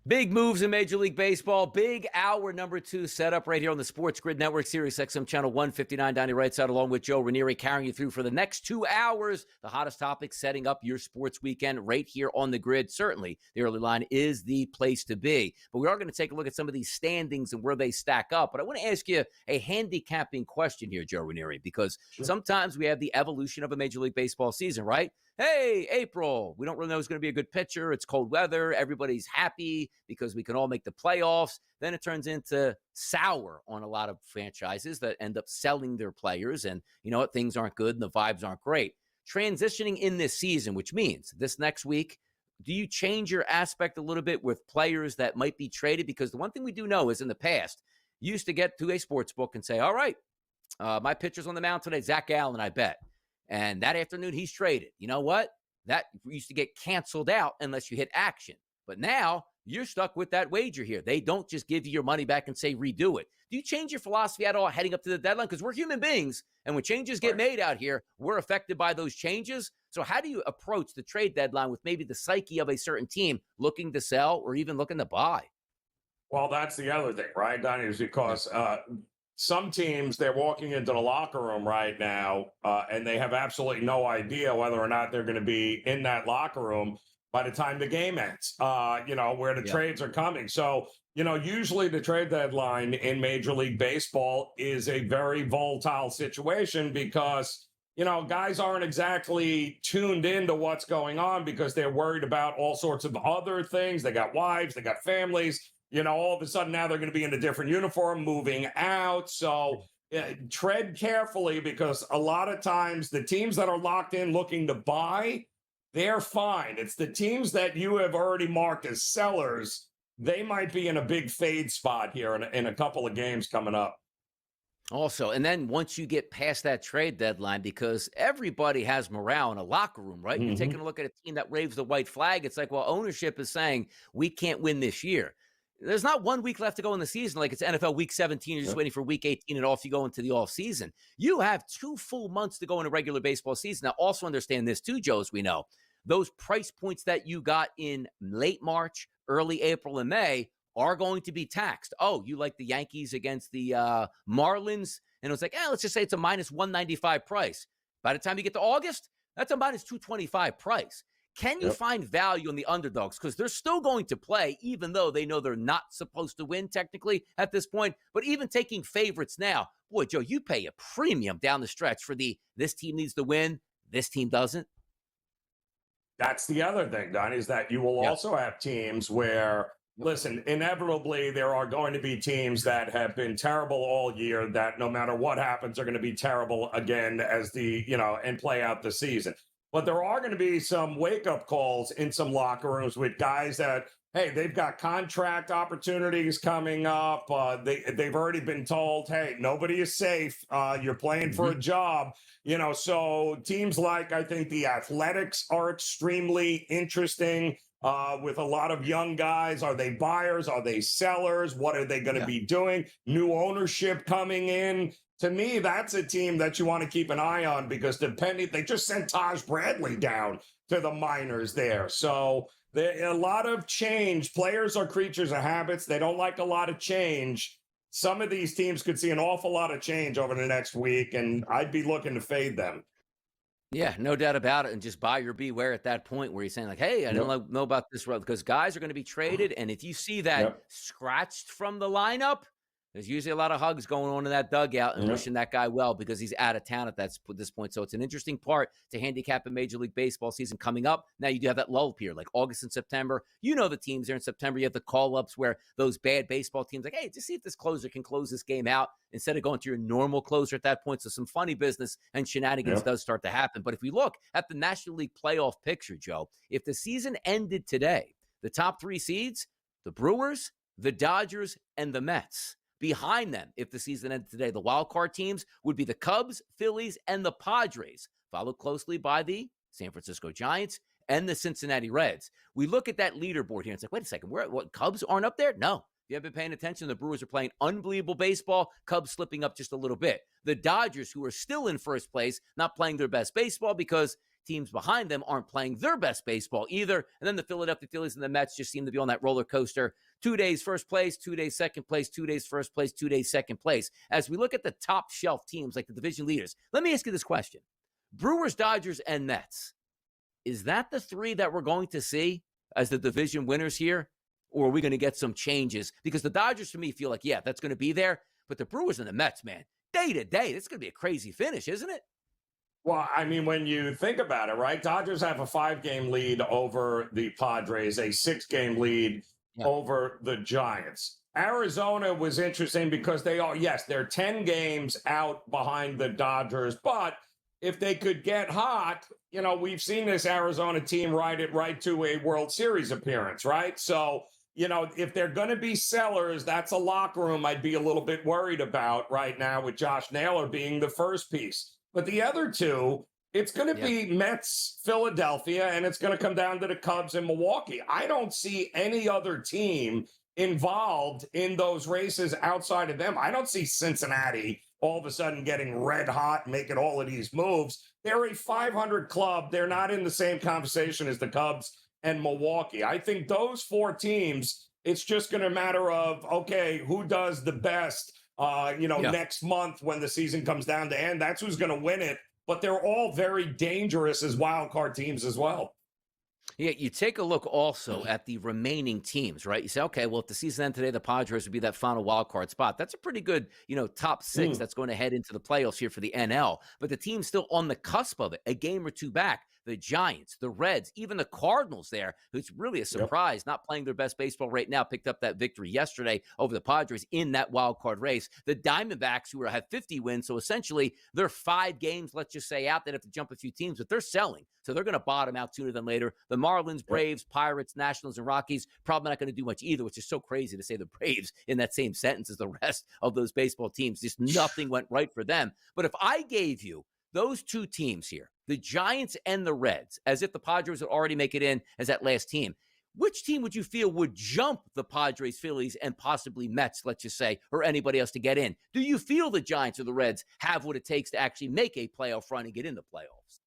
Big moves in Major League Baseball. Big hour number 2 set up right here on the SportsGrid Network, Sirius XM channel 159. Donnie Rightside along with Joe Raineri carrying you through for the next 2 hours. The hottest topics setting up your sports weekend right here on the grid. Certainly, the early line is the place to be. But we are going to take a look at some of these standings and where they stack up. But I want to ask you a handicapping question here, Joe Raineri, because sometimes we have the evolution of a Major League Baseball season, right? Hey, April, we don't really know who's going to be a good pitcher. It's cold weather. Everybody's happy because we can all make the playoffs. Then it turns into sour on a lot of franchises that end up selling their players. And you know what? Things aren't good and the vibes aren't great. Transitioning in this season, which means this next week, do you change your aspect a little bit with players that might be traded? Because the one thing we do know is in the past, you used to get to a sports book and say, all right, my pitcher's on the mound today, Zach Allen, I bet. And that afternoon, he's traded. You know what? That used to get canceled out unless you hit action. But now you're stuck with that wager here. They don't just give you your money back and say redo it. Do you change your philosophy at all heading up to the deadline? Because we're human beings, and when changes get made out here, we're affected by those changes. So how do you approach the trade deadline with maybe the psyche of a certain team looking to sell or even looking to buy? Well, that's the other thing, right, Donnie, is because some teams, they're walking into the locker room right now and they have absolutely no idea whether or not they're going to be in that locker room by the time the game ends, where the trades are coming. So, usually the trade deadline in Major League Baseball is a very volatile situation because, guys aren't exactly tuned into what's going on because they're worried about all sorts of other things. They got wives, they got families. All of a sudden now they're going to be in a different uniform, moving out. So tread carefully because a lot of times the teams that are locked in looking to buy, they're fine. It's the teams that you have already marked as sellers. They might be in a big fade spot here in a couple of games coming up. Also, and then once you get past that trade deadline, because everybody has morale in a locker room, right? You're taking a look at a team that waves the white flag. It's like, well, ownership is saying we can't win this year. There's not 1 week left to go in the season like it's NFL week 17. You're just waiting for week 18 and off you go into the off season. You have 2 full months to go in a regular baseball season. Now, also understand this too, Joe, as we know. Those price points that you got in late March, early April, and May are going to be taxed. Oh, you like the Yankees against the Marlins? And it was like, let's just say it's a minus 195 price. By the time you get to August, that's a minus 225 price. Can you find value in the underdogs? Because they're still going to play, even though they know they're not supposed to win technically at this point. But even taking favorites now, boy, Joe, you pay a premium down the stretch for this team needs to win, this team doesn't. That's the other thing, Don, is that you will also have teams where, listen, inevitably there are going to be teams that have been terrible all year that no matter what happens are going to be terrible again as and play out the season. But there are going to be some wake-up calls in some locker rooms with guys that, hey, they've got contract opportunities coming up. They've already been told, hey, nobody is safe. You're playing for a job. So teams like, I think, the Athletics are extremely interesting with a lot of young guys. Are they buyers? Are they sellers? What are they going to be doing? New ownership coming in. To me, that's a team that you want to keep an eye on because they just sent Taj Bradley down to the minors there. So a lot of change. Players are creatures of habits. They don't like a lot of change. Some of these teams could see an awful lot of change over the next week, and I'd be looking to fade them. Yeah, no doubt about it. And just buy or beware at that point where you're saying like, hey, I don't know about this road because guys are going to be traded. And if you see that scratched from the lineup, there's usually a lot of hugs going on in that dugout and wishing that guy well because he's out of town at this point. So it's an interesting part to handicap a Major League Baseball season coming up. Now you do have that lull period, like August and September. The teams there in September. You have the call-ups where those bad baseball teams like, hey, just see if this closer can close this game out instead of going to your normal closer at that point. So some funny business and shenanigans does start to happen. But if we look at the National League playoff picture, Joe, if the season ended today, the top 3 seeds, the Brewers, the Dodgers, and the Mets. Behind them, if the season ended today, the wild card teams would be the Cubs, Phillies, and the Padres, followed closely by the San Francisco Giants and the Cincinnati Reds. We look at that leaderboard here and it's like, wait a second, what Cubs aren't up there? No. you have been paying attention, the Brewers are playing unbelievable baseball, Cubs slipping up just a little bit. The Dodgers, who are still in first place, not playing their best baseball because teams behind them aren't playing their best baseball either. And then the Philadelphia Phillies and the Mets just seem to be on that roller coaster. 2 days first place, 2 days second place, 2 days first place, 2 days second place. As we look at the top shelf teams like the division leaders, let me ask you this question. Brewers, Dodgers, and Mets. Is that the three that we're going to see as the division winners here? Or are we going to get some changes? Because the Dodgers, to me, feel like, yeah, that's going to be there. But the Brewers and the Mets, man, day to day, it's going to be a crazy finish, isn't it? Well, I mean, when you think about it, right? Dodgers have a 5-game lead over the Padres, a 6-game lead over the Giants. Arizona was interesting because they're 10 games out behind the Dodgers, but if they could get hot, we've seen this Arizona team ride it right to a World Series appearance, right? So, if they're going to be sellers, that's a locker room I'd be a little bit worried about right now with Josh Naylor being the first piece. But the other two, it's going to be Mets, Philadelphia, and it's going to come down to the Cubs and Milwaukee. I don't see any other team involved in those races outside of them. I don't see Cincinnati all of a sudden getting red hot, making all of these moves. They're a 500 club. They're not in the same conversation as the Cubs and Milwaukee. I think those 4 teams, it's just going to matter of, okay, who does the best next month when the season comes down to end. That's who's going to win it. But they're all very dangerous as wild card teams as well. Yeah, you take a look also at the remaining teams, right? You say, okay, well, if the season ended today, the Padres would be that final wild card spot. That's a pretty good, top 6 that's going to head into the playoffs here for the NL. But the team's still on the cusp of it, a game or two back. The Giants, the Reds, even the Cardinals there, who's really a surprise, not playing their best baseball right now, picked up that victory yesterday over the Padres in that wild card race. The Diamondbacks, who have 50 wins, so essentially they're 5 games, let's just say, out. They'd have to jump a few teams, but they're selling. So they're going to bottom out sooner than later. The Marlins, Braves, Pirates, Nationals, and Rockies probably not going to do much either, which is so crazy to say the Braves in that same sentence as the rest of those baseball teams. Just nothing went right for them. But if I gave you those 2 teams here, the Giants and the Reds, as if the Padres would already make it in as that last team, which team would you feel would jump the Padres, Phillies, and possibly Mets, let's just say, or anybody else to get in? Do you feel the Giants or the Reds have what it takes to actually make a playoff run and get in the playoffs?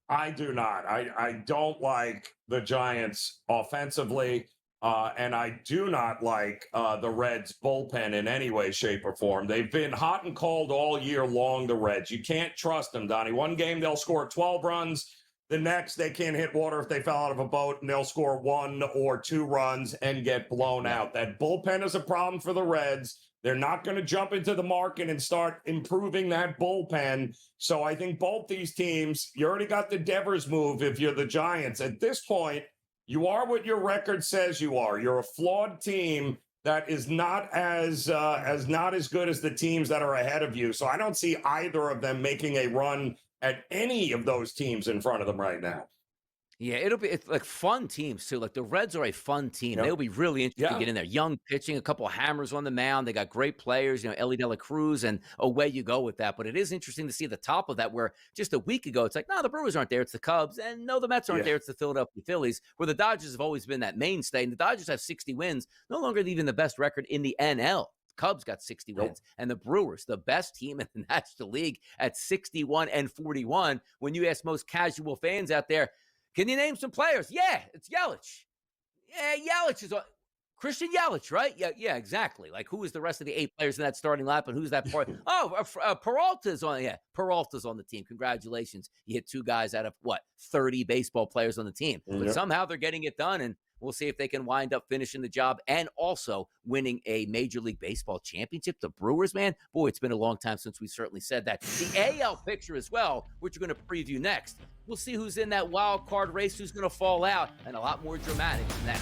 I do not. I don't like the Giants offensively. And I do not like the Reds bullpen in any way, shape, or form. They've been hot and cold all year long, the Reds. You can't trust them, Donnie. One game, they'll score 12 runs. The next, they can't hit water if they fell out of a boat, and they'll score 1 or 2 runs and get blown out. That bullpen is a problem for the Reds. They're not going to jump into the market and start improving that bullpen. So I think both these teams, you already got the Devers move if you're the Giants. At this point, you are what your record says you are. You're a flawed team that is not as good as the teams that are ahead of you. So I don't see either of them making a run at any of those teams in front of them right now. Yeah, it's like fun teams too. Like the Reds are a fun team. They'll be really interesting to get in there. Young pitching, a couple of hammers on the mound. They got great players, Ellie De La Cruz, and away you go with that. But it is interesting to see the top of that where just a week ago, it's like, no, the Brewers aren't there. It's the Cubs. And no, the Mets aren't there. It's the Philadelphia Phillies, where the Dodgers have always been that mainstay. And the Dodgers have 60 wins, no longer even the best record in the NL. Cubs got 60 wins, and the Brewers, the best team in the National League at 61-41. When you ask most casual fans out there, can you name some players? Yeah, it's Yelich. Yeah, Yelich is Christian Yelich, right? Yeah, exactly. Like, who is the rest of the 8 players in that starting lineup, and who's that part? Peralta's on. Yeah, Peralta's on the team. Congratulations. You hit 2 guys out of, 30 baseball players on the team. But somehow they're getting it done, and we'll see if they can wind up finishing the job and also winning a Major League Baseball championship. The Brewers, man, boy, it's been a long time since we certainly said that. The AL picture as well, which we're going to preview next. We'll see who's in that wild card race, who's going to fall out, and a lot more dramatic than that.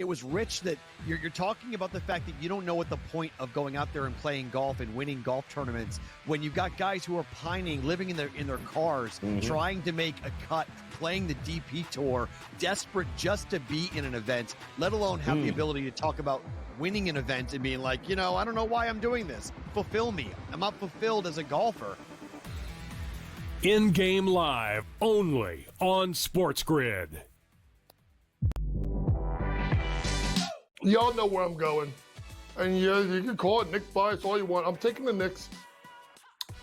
it was rich that you're talking about the fact that you don't know what the point of going out there and playing golf and winning golf tournaments when you've got guys who are pining, living in their cars, trying to make a cut, playing the DP tour, desperate just to be in an event, let alone have the ability to talk about winning an event and being like, I don't know why I'm doing this. Fulfill me. I'm not fulfilled as a golfer. In-game live only on SportsGrid. Y'all know where I'm going. And yeah, you can call it Knicks bias all you want. I'm taking the Knicks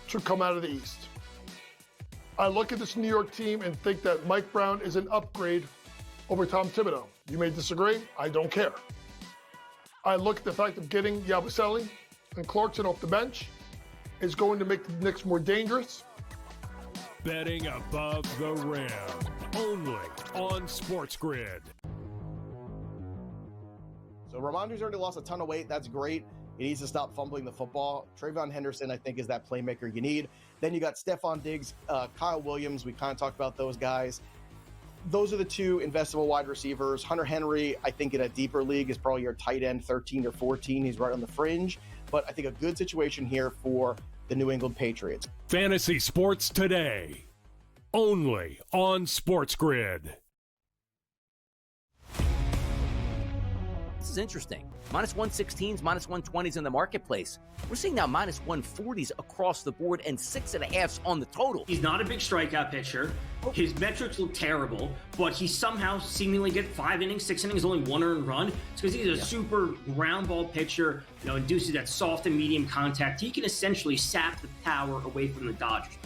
to come out of the East. I look at this New York team and think that Mike Brown is an upgrade over Tom Thibodeau. You may disagree. I don't care. I look at the fact of getting Yabusele and Clarkson off the bench is going to make the Knicks more dangerous. Betting above the rim only on SportsGrid. So Ramondre's already lost a ton of weight. That's great. He needs to stop fumbling the football. Trayvon Henderson, I think, is that playmaker you need. Then you got Stephon Diggs, Kyle Williams. We kind of talked about those guys. Those are the two investable wide receivers. Hunter Henry, I think in a deeper league, is probably your tight end 13 or 14. He's right on the fringe. But I think a good situation here for the New England Patriots. Fantasy Sports Today, only on SportsGrid. This is interesting. Minus 116s, minus 120s in the marketplace. We're seeing now minus 140s across the board and 6.5s on the total. He's not a big strikeout pitcher. His metrics look terrible, but he somehow seemingly get 5 innings, 6 innings, only 1 earned run. It's because he's a super ground ball pitcher, induces that soft and medium contact. He can essentially sap the power away from the Dodgers.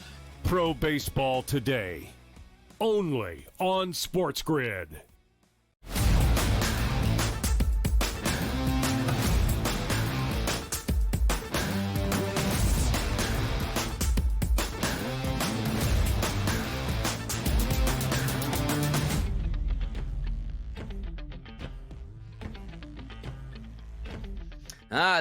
Pro Baseball Today, only on SportsGrid.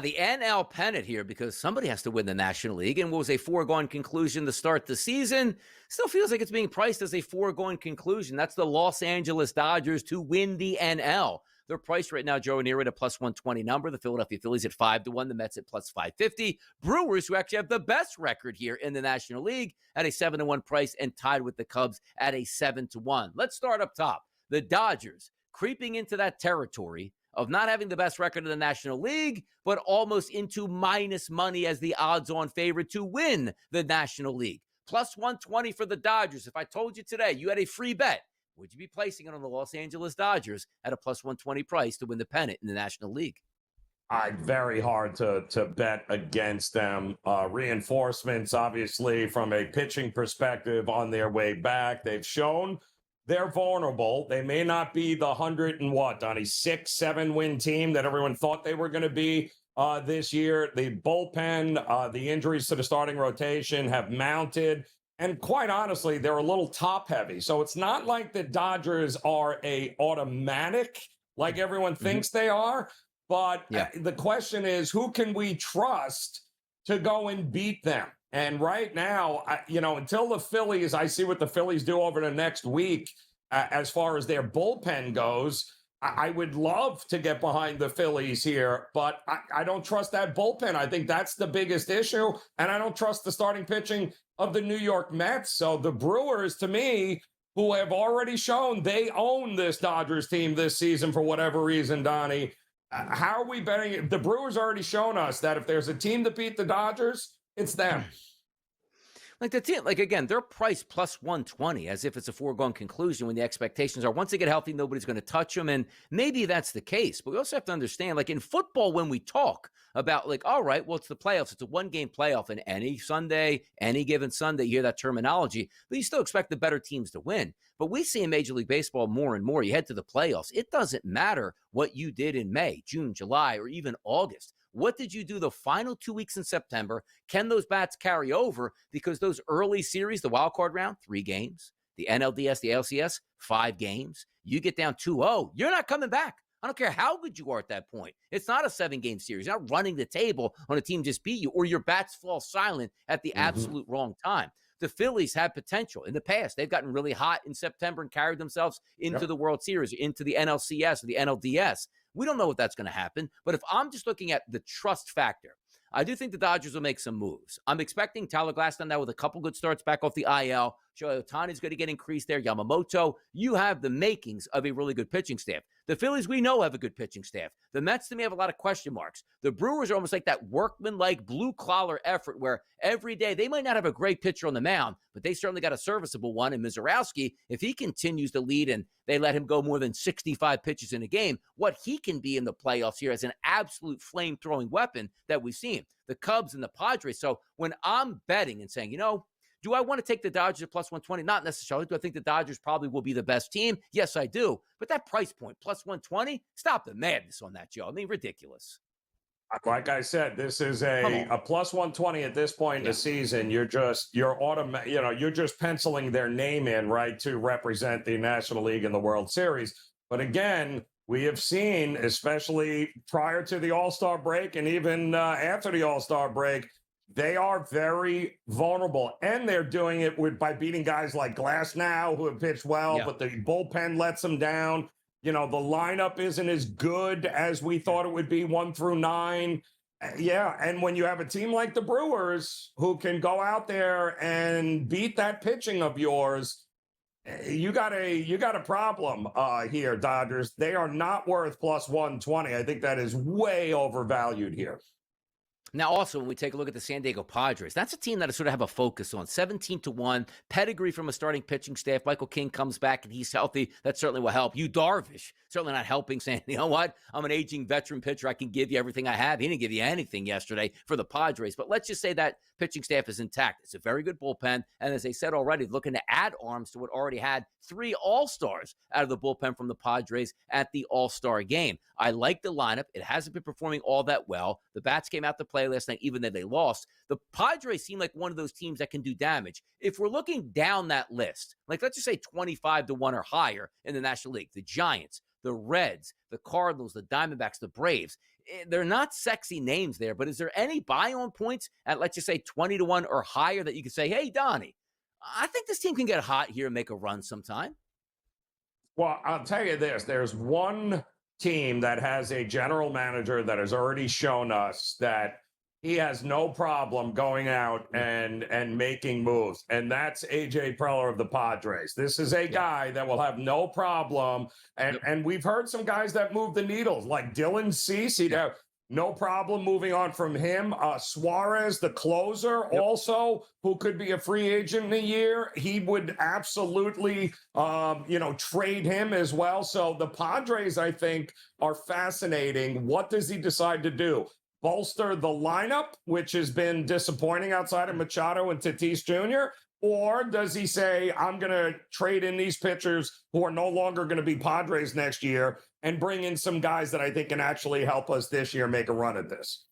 The NL pennant here because somebody has to win the National League. And what was a foregone conclusion to start the season still feels like it's being priced as a foregone conclusion. That's the Los Angeles Dodgers to win the NL. They're priced right now, Joe Raineri, at a plus 120 number. The Philadelphia Phillies at 5-1. The Mets at plus 550. Brewers, who actually have the best record here in the National League, at a 7-1 price and tied with the Cubs at a 7-1. Let's start up top. The Dodgers creeping into that territory of not having the best record in the National League, but almost into minus money as the odds-on favorite to win the National League. Plus 120 for the Dodgers. If I told you today you had a free bet, would you be placing it on the Los Angeles Dodgers at a plus 120 price to win the pennant in the National League? Very hard to bet against them. Reinforcements, obviously, from a pitching perspective on their way back. They've shown they're vulnerable. They may not be the 6-7 win team that everyone thought they were going to be this year. The bullpen, the injuries to the starting rotation have mounted. And quite honestly, they're a little top heavy. So it's not like the Dodgers are a automatic like everyone thinks they are. But the question is, who can we trust to go and beat them? And right now, until the Phillies, I see what the Phillies do over the next week as far as their bullpen goes. I would love to get behind the Phillies here, but I don't trust that bullpen. I think that's the biggest issue. And I don't trust the starting pitching of the New York Mets. So the Brewers, to me, who have already shown they own this Dodgers team this season for whatever reason, Donnie, how are we betting? The Brewers already shown us that if there's a team to beat the Dodgers, it's them. Like the team, again, they're priced plus 120 as if it's a foregone conclusion when the expectations are once they get healthy, nobody's going to touch them. And maybe that's the case. But we also have to understand, in football, when we talk about all right, well, it's the playoffs. It's a one-game playoff. And any Sunday, any given Sunday, you hear that terminology. But you still expect the better teams to win. But we see in Major League Baseball more and more. You head to the playoffs. It doesn't matter what you did in May, June, July, or even August. What did you do the final 2 weeks in September? Can those bats carry over? Because those early series, the wild card round, 3 games. The NLDS, the ALCS, 5 games. You get down 2-0, you're not coming back. I don't care how good you are at that point. It's not a 7-game series. You're not running the table on a team just beat you, or your bats fall silent at the absolute wrong time. The Phillies have potential. In the past, they've gotten really hot in September and carried themselves into the World Series, into the NLCS or the NLDS. We don't know what that's going to happen. But if I'm just looking at the trust factor, I do think the Dodgers will make some moves. I'm expecting Tyler Glasnow now with a couple good starts back off the IL. Shohei Ohtani's going to get increased there. Yamamoto. You have the makings of a really good pitching staff. The Phillies, we know, have a good pitching staff. The Mets, to me, have a lot of question marks. The Brewers are almost like that workman-like blue-collar effort where every day they might not have a great pitcher on the mound, but they certainly got a serviceable one. And Mizorowski, if he continues to lead and they let him go more than 65 pitches in a game, what he can be in the playoffs here as an absolute flame-throwing weapon that we've seen. The Cubs and the Padres. So when I'm betting and saying, do I want to take the Dodgers at plus 120? Not necessarily. Do I think the Dodgers probably will be the best team? Yes, I do. But that price point, plus 120, stop the madness on that, Joe. I mean, ridiculous. Like I said, this is a plus 120 at this point in the season. You're just penciling their name in, right, to represent the National League in the World Series. But again, we have seen, especially prior to the All-Star break and even after the All-Star break, they are very vulnerable, and they're doing it by beating guys like Glasnow, who have pitched well, but the bullpen lets them down. The lineup isn't as good as we thought it would be 1 through 9. Yeah, and when you have a team like the Brewers who can go out there and beat that pitching of yours, you got a problem here, Dodgers. They are not worth plus 120. I think that is way overvalued here. Now, also, when we take a look at the San Diego Padres, that's a team that I sort of have a focus on. 17-1, pedigree from a starting pitching staff. Michael King comes back and he's healthy. That certainly will help. Yu Darvish, certainly not helping, saying, you know what? I'm an aging veteran pitcher. I can give you everything I have. He didn't give you anything yesterday for the Padres. But let's just say that pitching staff is intact. It's a very good bullpen. And as they said already, looking to add arms to what already had 3 All-Stars out of the bullpen from the Padres at the All-Star game. I like the lineup. It hasn't been performing all that well. The bats came out to play last night, even though they lost. The Padres seem like one of those teams that can do damage. If we're looking down that list, like let's just say 25-1 or higher in the National League, the Giants, the Reds, the Cardinals, the Diamondbacks, the Braves, they're not sexy names there, but is there any buy-on points at, let's just say 20-1 or higher that you could say, hey, Donnie, I think this team can get hot here and make a run sometime? Well, I'll tell you this. There's one team that has a general manager that has already shown us that he has no problem going out and making moves, and that's A.J. Preller of the Padres. This is a guy that will have no problem, and we've heard some guys that move the needles, like Dylan Cease. He'd have no problem moving on from him. Suarez, the closer, also, who could be a free agent in a year, he would absolutely, trade him as well. So the Padres, I think, are fascinating. What does he decide to do? Bolster the lineup, which has been disappointing outside of Machado and Tatis Jr., or does he say, I'm going to trade in these pitchers who are no longer going to be Padres next year and bring in some guys that I think can actually help us this year make a run at this?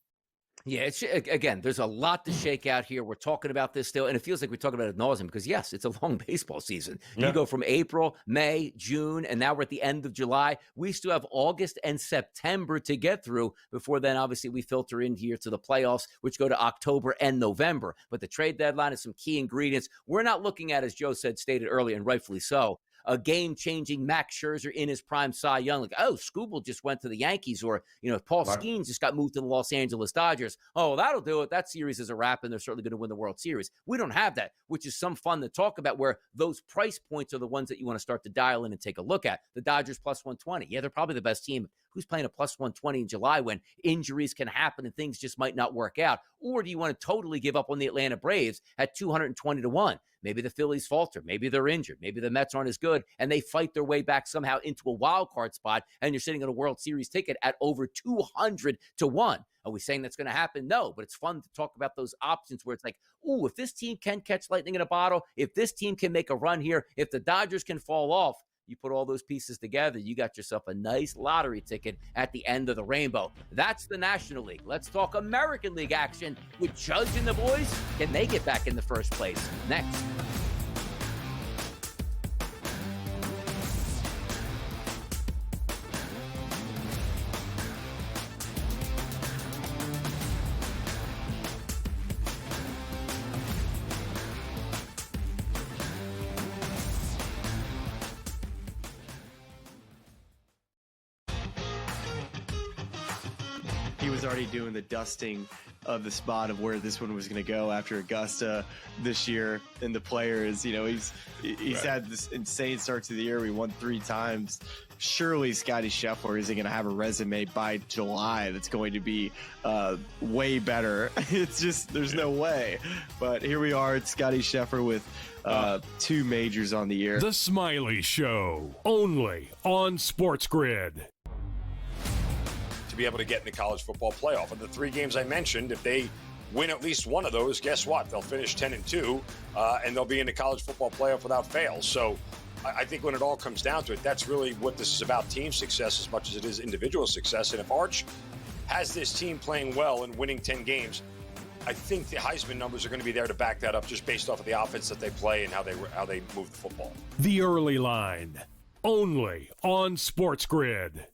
Yeah, again, there's a lot to shake out here. We're talking about this still, and it feels like we're talking about it ad nauseum because, yes, it's a long baseball season. You go from April, May, June, and now we're at the end of July. We still have August and September to get through before then, obviously, we filter in here to the playoffs, which go to October and November. But the trade deadline is some key ingredients. We're not looking at, as Joe stated earlier, and rightfully so, a game-changing Max Scherzer in his prime Cy Young. Like, oh, Skubal just went to the Yankees, or, Paul Skeens just got moved to the Los Angeles Dodgers. Oh, that'll do it. That series is a wrap, and they're certainly going to win the World Series. We don't have that, which is some fun to talk about, where those price points are the ones that you want to start to dial in and take a look at. The Dodgers plus 120. Yeah, they're probably the best team. Who's playing a plus 120 in July when injuries can happen and things just might not work out? Or do you want to totally give up on the Atlanta Braves at 220-1? Maybe the Phillies falter. Maybe they're injured. Maybe the Mets aren't as good, and they fight their way back somehow into a wild card spot, and you're sitting on a World Series ticket at over 200-1. Are we saying that's going to happen? No, but it's fun to talk about those options where it's like, ooh, if this team can catch lightning in a bottle, if this team can make a run here, if the Dodgers can fall off, you put all those pieces together, you got yourself a nice lottery ticket at the end of the rainbow. That's the National League. Let's talk American League action with Judge and the boys. Can they get back in the first place? Next. he was already doing the dusting of the spot of where this one was going to go after Augusta this year. And the players, he's had this insane start to the year. We won 3 times. Surely Scotty Scheffler isn't going to have a resume by July that's going to be way better. It's just, there's no way. But here we are. It's Scotty Scheffler with 2 majors on the year. The Smiley Show, only on SportsGrid. To be able to get in the college football playoff. And the 3 games I mentioned, if they win at least one of those, guess what? They'll finish 10-2, and they'll be in the college football playoff without fail. So I think when it all comes down to it, that's really what this is about, team success as much as it is individual success. And if Arch has this team playing well and winning 10 games, I think the Heisman numbers are going to be there to back that up just based off of the offense that they play and how they move the football. The Early Line, only on SportsGrid.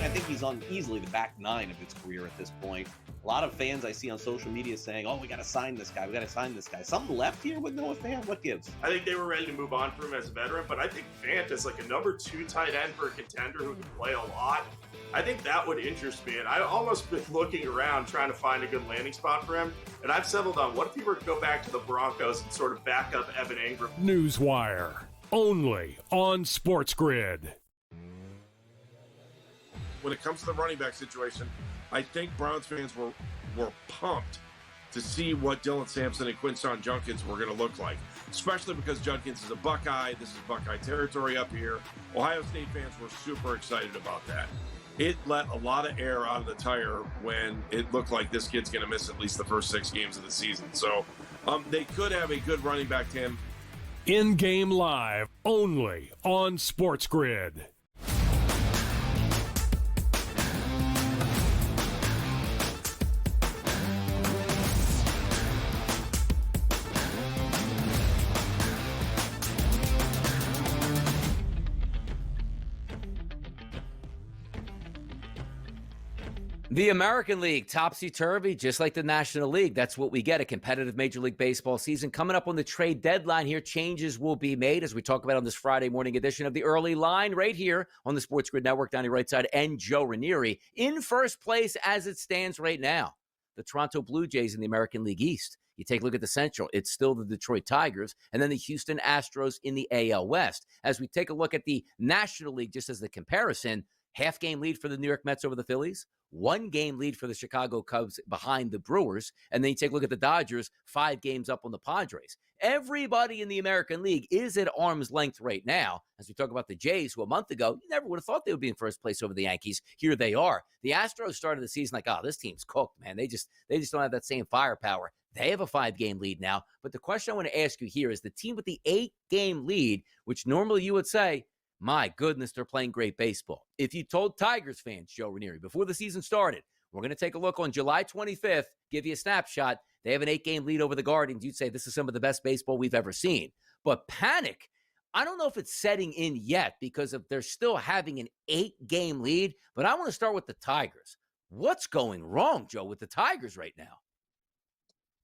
I think he's on easily the back 9 of his career at this point. A lot of fans I see on social media saying, oh, we got to sign this guy. We got to sign this guy. Something left here with Noah Fant? What gives? I think they were ready to move on from him as a veteran, but I think Fant is like a number 2 tight end for a contender who can play a lot. I think that would interest me, and I almost been looking around trying to find a good landing spot for him, and I've settled on what if he were to go back to the Broncos and sort of back up Evan Ingram. Newswire, only on SportsGrid. When it comes to the running back situation, I think Browns fans were pumped to see what Dylan Sampson and Quinshon Judkins were going to look like, especially because Judkins is a Buckeye. This is Buckeye territory up here. Ohio State fans were super excited about that. It let a lot of air out of the tire when it looked like this kid's going to miss at least the first 6 games of the season. So they could have a good running back, Tim. In-game live, only on SportsGrid. The American League, topsy-turvy, just like the National League. That's what we get, a competitive Major League Baseball season. Coming up on the trade deadline here, changes will be made, as we talk about on this Friday morning edition of The Early Line, right here on the SportsGrid Network. Donnie Rightside and Joe Raineri in first place as it stands right now. The Toronto Blue Jays in the American League East. You take a look at the Central, it's still the Detroit Tigers, and then the Houston Astros in the AL West. As we take a look at the National League, just as the comparison, half-game lead for the New York Mets over the Phillies, 1-game lead for the Chicago Cubs behind the Brewers, and then you take a look at the Dodgers, 5 games up on the Padres. Everybody in the American League is at arm's length right now. As we talk about the Jays, who a month ago, you never would have thought they would be in first place over the Yankees. Here they are. The Astros started the season like, oh, this team's cooked, man. They just don't have that same firepower. They have a 5-game lead now. But the question I want to ask you here is the team with the 8-game lead, which normally you would say, my goodness, they're playing great baseball. If you told Tigers fans, Joe Raineri, before the season started, we're going to take a look on July 25th, give you a snapshot. They have an 8-game lead over the Guardians. You'd say this is some of the best baseball we've ever seen. But panic, I don't know if it's setting in yet because they're still having an 8-game lead. But I want to start with the Tigers. What's going wrong, Joe, with the Tigers right now?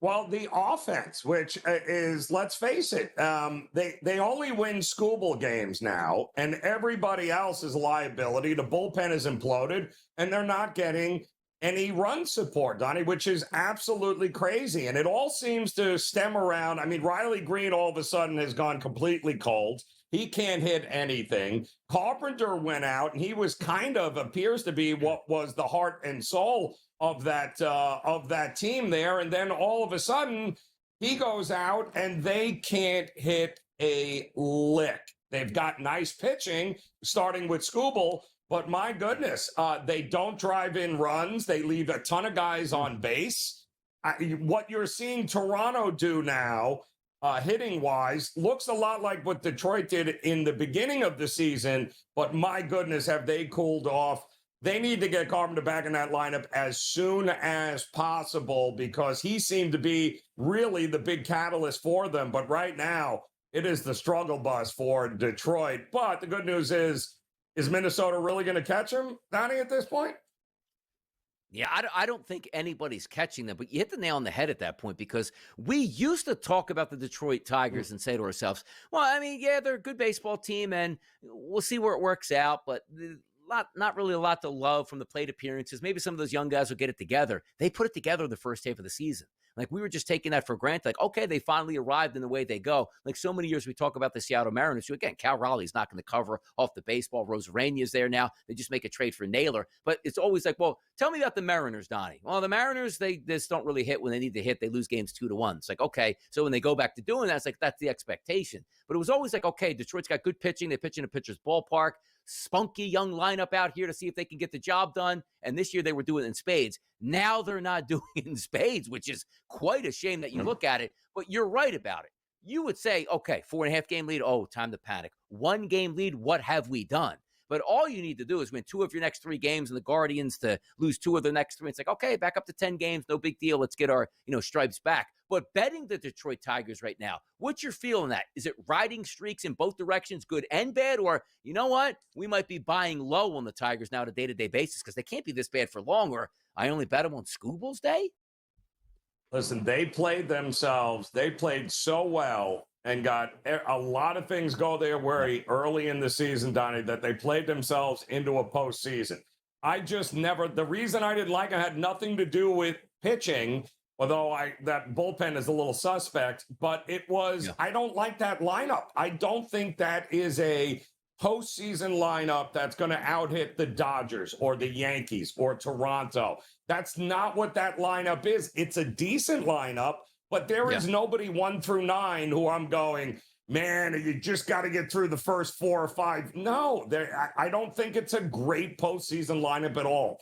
Well, the offense, which is, let's face it, they only win Scooble games now, and everybody else is a liability. The bullpen is imploded, and they're not getting any run support, Donnie, which is absolutely crazy. And it all seems to stem around. I mean, Riley Green all of a sudden has gone completely cold. He can't hit anything. Carpenter went out, and he was appears to be what was the heart and soul of that team there. And then all of a sudden he goes out and they can't hit a lick. They've got nice pitching starting with Scooble, but my goodness, they don't drive in runs. They leave a ton of guys on base. What you're seeing Toronto do now, hitting wise, looks a lot like what Detroit did in the beginning of the season, but my goodness, have they cooled off. They need to get Carpenter back in that lineup as soon as possible because he seemed to be really the big catalyst for them. But right now, it is the struggle bus for Detroit. But the good news is Minnesota really going to catch him, Donnie, at this point? Yeah, I don't think anybody's catching them, but you hit the nail on the head at that point because we used to talk about the Detroit Tigers and say to ourselves, well, I mean, yeah, they're a good baseball team, and we'll see where it works out, but not really a lot to love from the plate appearances. Maybe some of those young guys will get it together. They put it together the first half of the season. Like, we were just taking that for granted. Like, okay, they finally arrived in the way they go. Like, so many years we talk about the Seattle Mariners, who, again, Cal Raleigh's not going to cover off the baseball. Rosarania's there now. They just make a trade for Naylor. But it's always like, well, tell me about the Mariners, Donnie. Well, the Mariners, they just don't really hit when they need to hit. They lose games 2-1. It's like, okay. So when they go back to doing that, it's like, that's the expectation. But it was always like, okay, Detroit's got good pitching. They pitch in a pitcher's ballpark. Spunky young lineup out here to see if they can get the job done. And this year they were doing it in spades. Now they're not doing it in spades, which is quite a shame that you look at it. But you're right about it. You would say, okay, 4.5 game lead. Oh, time to panic. 1 game lead. What have we done? But all you need to do is win 2 of your next 3 games, and the Guardians to lose 2 of the next 3. It's like, okay, back up to 10 games. No big deal. Let's get our, stripes back. But betting the Detroit Tigers right now, what's your feel on that? Is it riding streaks in both directions, good and bad? Or, you know what? We might be buying low on the Tigers now on a day-to-day basis because they can't be this bad for long, or I only bet them on Scooble's Day? Listen, they played themselves. They played so well and got a lot of things go their way early in the season, Donnie, that they played themselves into a postseason. I just never, the reason I didn't like it had nothing to do with pitching, although that bullpen is a little suspect, but it was, I don't like that lineup. I don't think that is a postseason lineup that's going to out-hit the Dodgers or the Yankees or Toronto. That's not what that lineup is. It's a decent lineup, but there is nobody 1 through 9 who I'm going, man, you just got to get through the first 4 or 5. No, I don't think it's a great postseason lineup at all.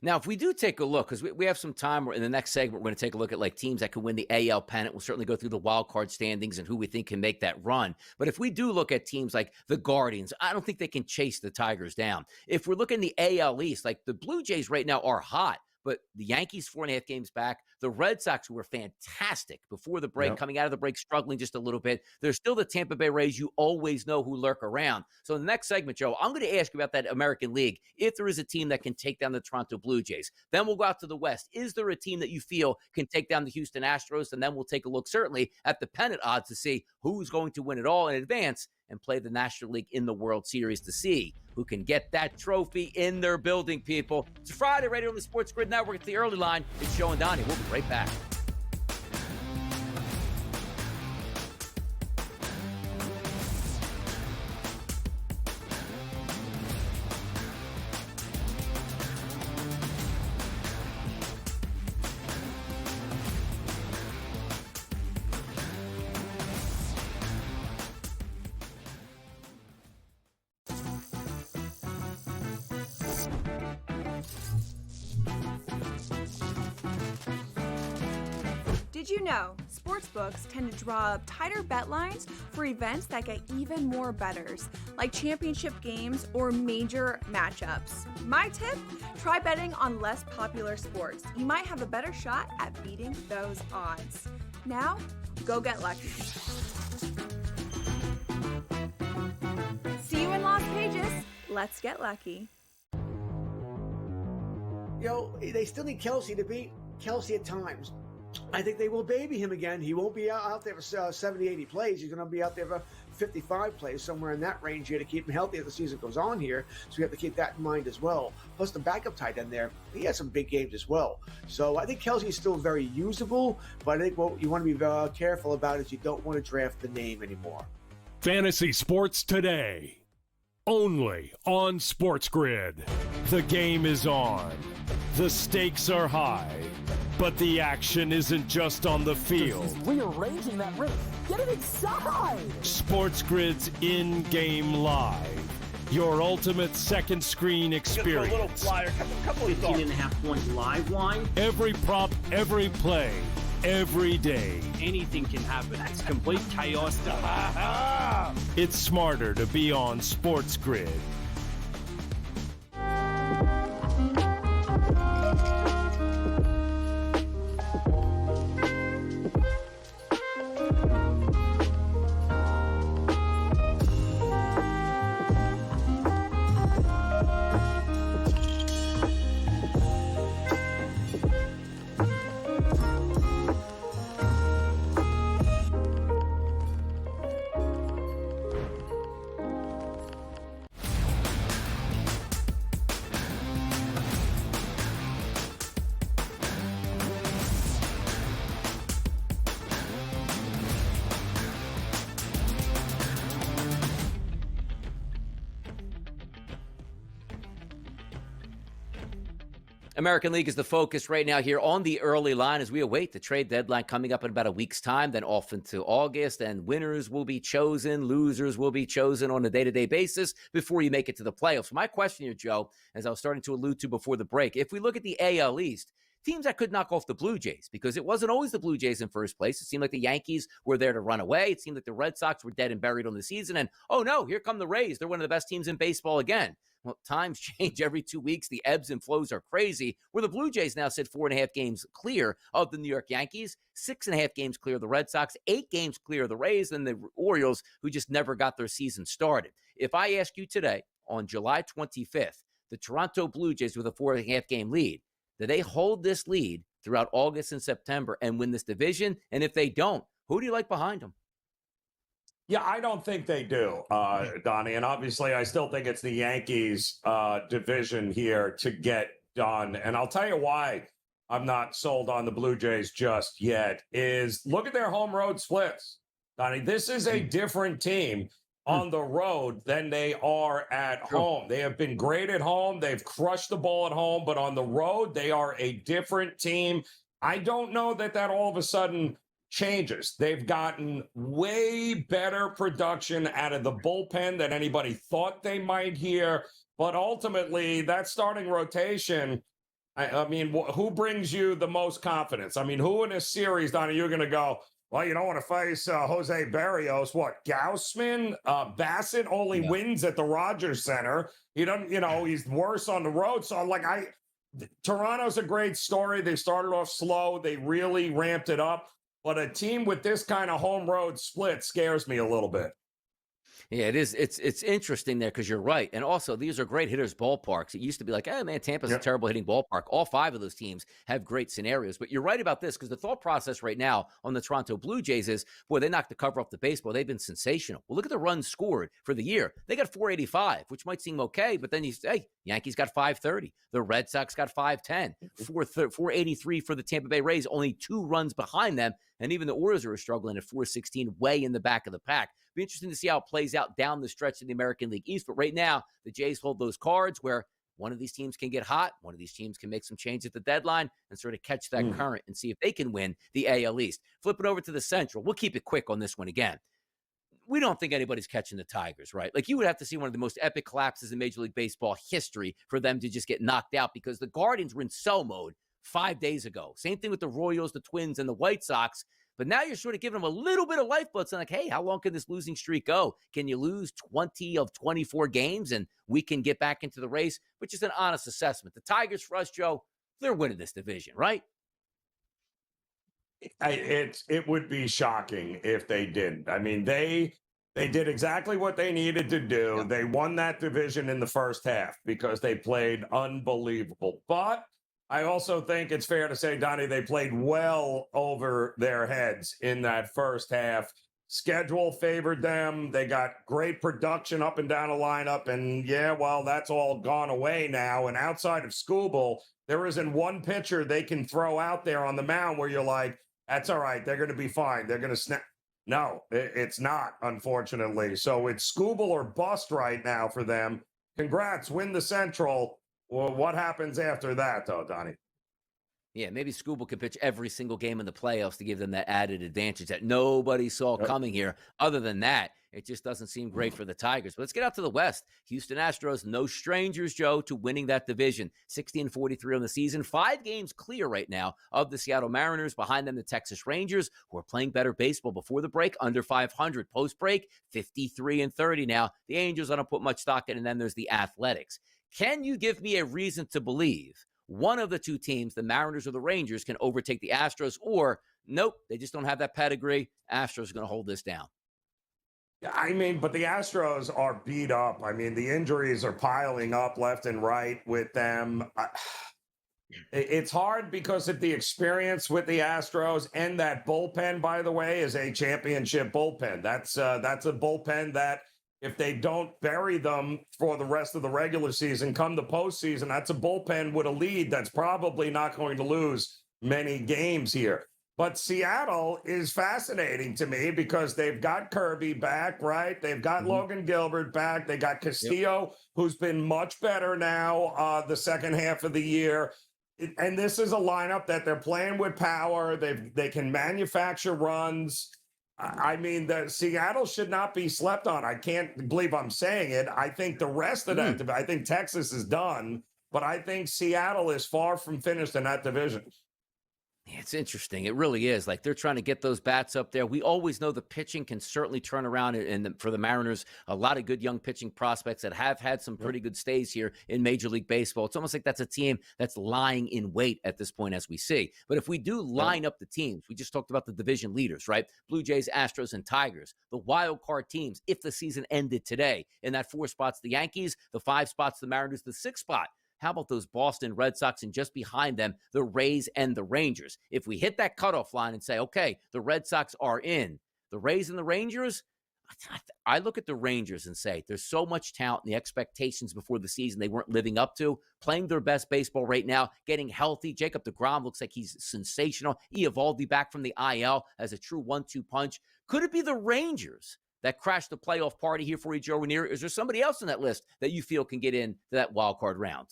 Now, if we do take a look, because we have some time in the next segment, we're going to take a look at like teams that can win the AL pennant. We'll certainly go through the wild card standings and who we think can make that run. But if we do look at teams like the Guardians, I don't think they can chase the Tigers down. If we're looking at the AL East, like the Blue Jays right now are hot, but the Yankees 4.5 games back. The Red Sox, who were fantastic before the break, coming out of the break, struggling just a little bit. There's still the Tampa Bay Rays. You always know who lurk around. So in the next segment, Joe, I'm going to ask you about that American League, if there is a team that can take down the Toronto Blue Jays. Then we'll go out to the West. Is there a team that you feel can take down the Houston Astros? And then we'll take a look, certainly, at the pennant odds to see who's going to win it all in advance and play the National League in the World Series to see who can get that trophy in their building, people. It's Friday, right here on the Sports Grid Network. It's the early line. It's Joe and Donnie. We'll be right back. Did you know sportsbooks tend to draw up tighter bet lines for events that get even more bettors, like championship games or major matchups? My tip? Try betting on less popular sports. You might have a better shot at beating those odds. Now, go get lucky. See you in Las Vegas. Let's get lucky. They still need Kelsey to beat Kelsey at times. I think they will baby him again. He won't be out there for 70, 80 plays. He's going to be out there for 55 plays, somewhere in that range here to keep him healthy as the season goes on here. So we have to keep that in mind as well. Plus the backup tight end there, he has some big games as well. So I think Kelsey is still very usable, but I think what you want to be careful about is you don't want to draft the name anymore. Fantasy Sports Today. Only on SportsGrid. The game is on. The stakes are high. But the action isn't just on the field. He's rearranging that ring. Get it inside! SportsGrid's in-game live. Your ultimate second screen experience. A little flyer, couple 15.5 points live line. Every prop, every play, every day. Anything can happen. It's complete chaos. It's smarter to be on SportsGrid. American League is the focus right now here on the early line as we await the trade deadline coming up in about a week's time, then off into August, and winners will be chosen, losers will be chosen on a day-to-day basis before you make it to the playoffs. My question here, Joe, as I was starting to allude to before the break, if we look at the AL East, teams that could knock off the Blue Jays, because it wasn't always the Blue Jays in first place. It seemed like the Yankees were there to run away. It seemed like the Red Sox were dead and buried on the season. And, oh no, here come the Rays. They're one of the best teams in baseball again. Well, times change every 2 weeks. The ebbs and flows are crazy. Where the Blue Jays now sit 4.5 games clear of the New York Yankees, 6.5 games clear of the Red Sox, 8 games clear of the Rays, and the Orioles, who just never got their season started. If I ask you today, on July 25th, the Toronto Blue Jays with a 4.5 game lead, do they hold this lead throughout August and September and win this division? And if they don't, who do you like behind them? Yeah, I don't think they do, Donnie. And obviously, I still think it's the Yankees' division here to get done. And I'll tell you why I'm not sold on the Blue Jays just yet is look at their home road splits, Donnie. This is a different team on the road than they are at home. They have been great at home. They've crushed the ball at home. But on the road, they are a different team. I don't know that all of a sudden changes. They've gotten way better production out of the bullpen than anybody thought they might here. But ultimately, that starting rotation, I mean, who brings you the most confidence? I mean, who in a series, Donnie, you're going to go, well, you don't want to face Jose Barrios. What, Gausman? Bassett only wins at the Rogers Center. He doesn't, he's worse on the road. So, Toronto's a great story. They started off slow. They really ramped it up. But a team with this kind of home road split scares me a little bit. Yeah, it is. It's interesting there because you're right. And also, these are great hitters' ballparks. It used to be like, man, Tampa's a terrible hitting ballpark. All 5 of those teams have great scenarios. But you're right about this because the thought process right now on the Toronto Blue Jays is, boy, they knocked the cover off the baseball. They've been sensational. Well, look at the runs scored for the year. They got 485, which might seem okay. But then you say, Yankees got 530. The Red Sox got 510. 483 for the Tampa Bay Rays, only 2 runs behind them. And even the Orioles are struggling at 416, way in the back of the pack. Be interesting to see how it plays out down the stretch in the American League East. But right now, the Jays hold those cards where one of these teams can get hot. One of these teams can make some change at the deadline and sort of catch that current and see if they can win the AL East. Flip it over to the Central. We'll keep it quick on this one again. We don't think anybody's catching the Tigers, right? Like, you would have to see one of the most epic collapses in Major League Baseball history for them to just get knocked out because the Guardians were in sell mode 5 days ago. Same thing with the Royals, the Twins, and the White Sox. But now you're sort of giving them a little bit of lifeblood. So like, hey, how long can this losing streak go? Can you lose 20 of 24 games and we can get back into the race? Which is an honest assessment. The Tigers, for us, Joe, they're winning this division, right? It would be shocking if they didn't. I mean, they did exactly what they needed to do. Yeah. They won that division in the first half because they played unbelievable. But I also think it's fair to say, Donnie, they played well over their heads in that first half. Schedule favored them. They got great production up and down the lineup. And that's all gone away now. And outside of Skubal, there isn't one pitcher they can throw out there on the mound where you're like, that's all right. They're going to be fine. They're going to snap. No, it's not, unfortunately. So it's Skubal or bust right now for them. Congrats, win the Central. Well, what happens after that, though, Donnie? Yeah, maybe Skubal could pitch every single game in the playoffs to give them that added advantage that nobody saw coming here. Other than that, it just doesn't seem great for the Tigers. But let's get out to the West. Houston Astros, no strangers, Joe, to winning that division. 16-43 on the season. 5 games clear right now of the Seattle Mariners. Behind them, the Texas Rangers, who are playing better baseball before the break, under 500. Post-break, 53-30 now. The Angels, I don't put much stock in. And then there's the Athletics. Can you give me a reason to believe one of the 2 teams, the Mariners or the Rangers, can overtake the Astros? Or, nope, they just don't have that pedigree. Astros are going to hold this down. I mean, but the Astros are beat up. I mean, the injuries are piling up left and right with them. It's hard because of the experience with the Astros, and that bullpen, by the way, is a championship bullpen. That's a bullpen that, if they don't bury them for the rest of the regular season, come the postseason, that's a bullpen with a lead that's probably not going to lose many games here. But Seattle is fascinating to me because they've got Kirby back, right? They've got Logan Gilbert back. They got Castillo, who's been much better now the second half of the year. And this is a lineup that they're playing with power. They can manufacture runs. I mean, Seattle should not be slept on. I can't believe I'm saying it. I think the rest of that, I think Texas is done, but I think Seattle is far from finished in that division. It's interesting. It really is. Like, they're trying to get those bats up there. We always know the pitching can certainly turn around. And for the Mariners, a lot of good young pitching prospects that have had some pretty good stays here in Major League Baseball. It's almost like that's a team that's lying in wait at this point, as we see. But if we do line up the teams, we just talked about the division leaders, right? Blue Jays, Astros, and Tigers. The wild card teams, if the season ended today, in that 4 spots, the Yankees, the 5 spots, the Mariners, the 6th spot. How about those Boston Red Sox, and just behind them, the Rays and the Rangers? If we hit that cutoff line and say, okay, the Red Sox are in, the Rays and the Rangers, I look at the Rangers and say there's so much talent, and the expectations before the season they weren't living up to, playing their best baseball right now, getting healthy. Jacob deGrom looks like he's sensational. Eovaldi back from the IL as a true 1-2 punch. Could it be the Rangers that crashed the playoff party here for you, Joe Raineri? Is there somebody else on that list that you feel can get into that wild card round?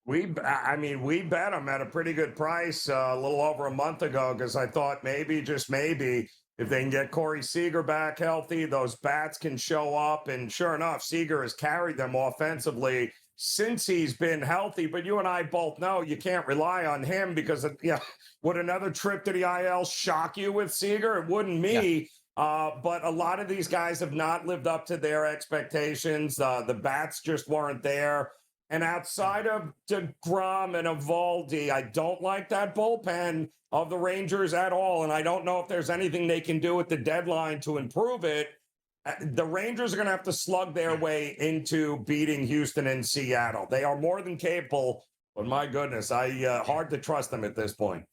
We bet them at a pretty good price a little over a month ago, because I thought maybe, just maybe, if they can get Corey Seager back healthy, those bats can show up. And sure enough, Seager has carried them offensively since he's been healthy. But you and I both know you can't rely on him, because would another trip to the IL shock you with Seager? It wouldn't me. Yeah. But a lot of these guys have not lived up to their expectations. The bats just weren't there. And outside of deGrom and Eovaldi, I don't like that bullpen of the Rangers at all. And I don't know if there's anything they can do at the deadline to improve it. The Rangers are going to have to slug their way into beating Houston and Seattle. They are more than capable, but my goodness, hard to trust them at this point.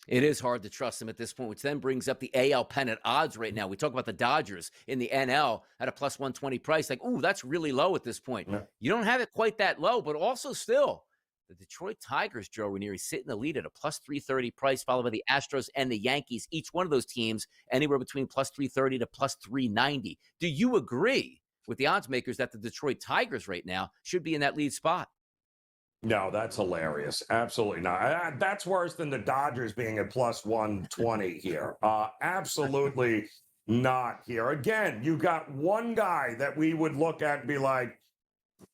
It is hard to trust them at this point, which then brings up the AL pennant odds right now. We talk about the Dodgers in the NL at a plus 120 price. Like, ooh, that's really low at this point. Yeah. You don't have it quite that low, but also still, the Detroit Tigers, Joe Raineri, sit in the lead at a plus 330 price, followed by the Astros and the Yankees. Each one of those teams anywhere between plus 330 to plus 390. Do you agree with the odds makers that the Detroit Tigers right now should be in that lead spot? No, that's hilarious. Absolutely not. That's worse than the Dodgers being at plus 120 here. Absolutely not here. Again, you got one guy that we would look at and be like,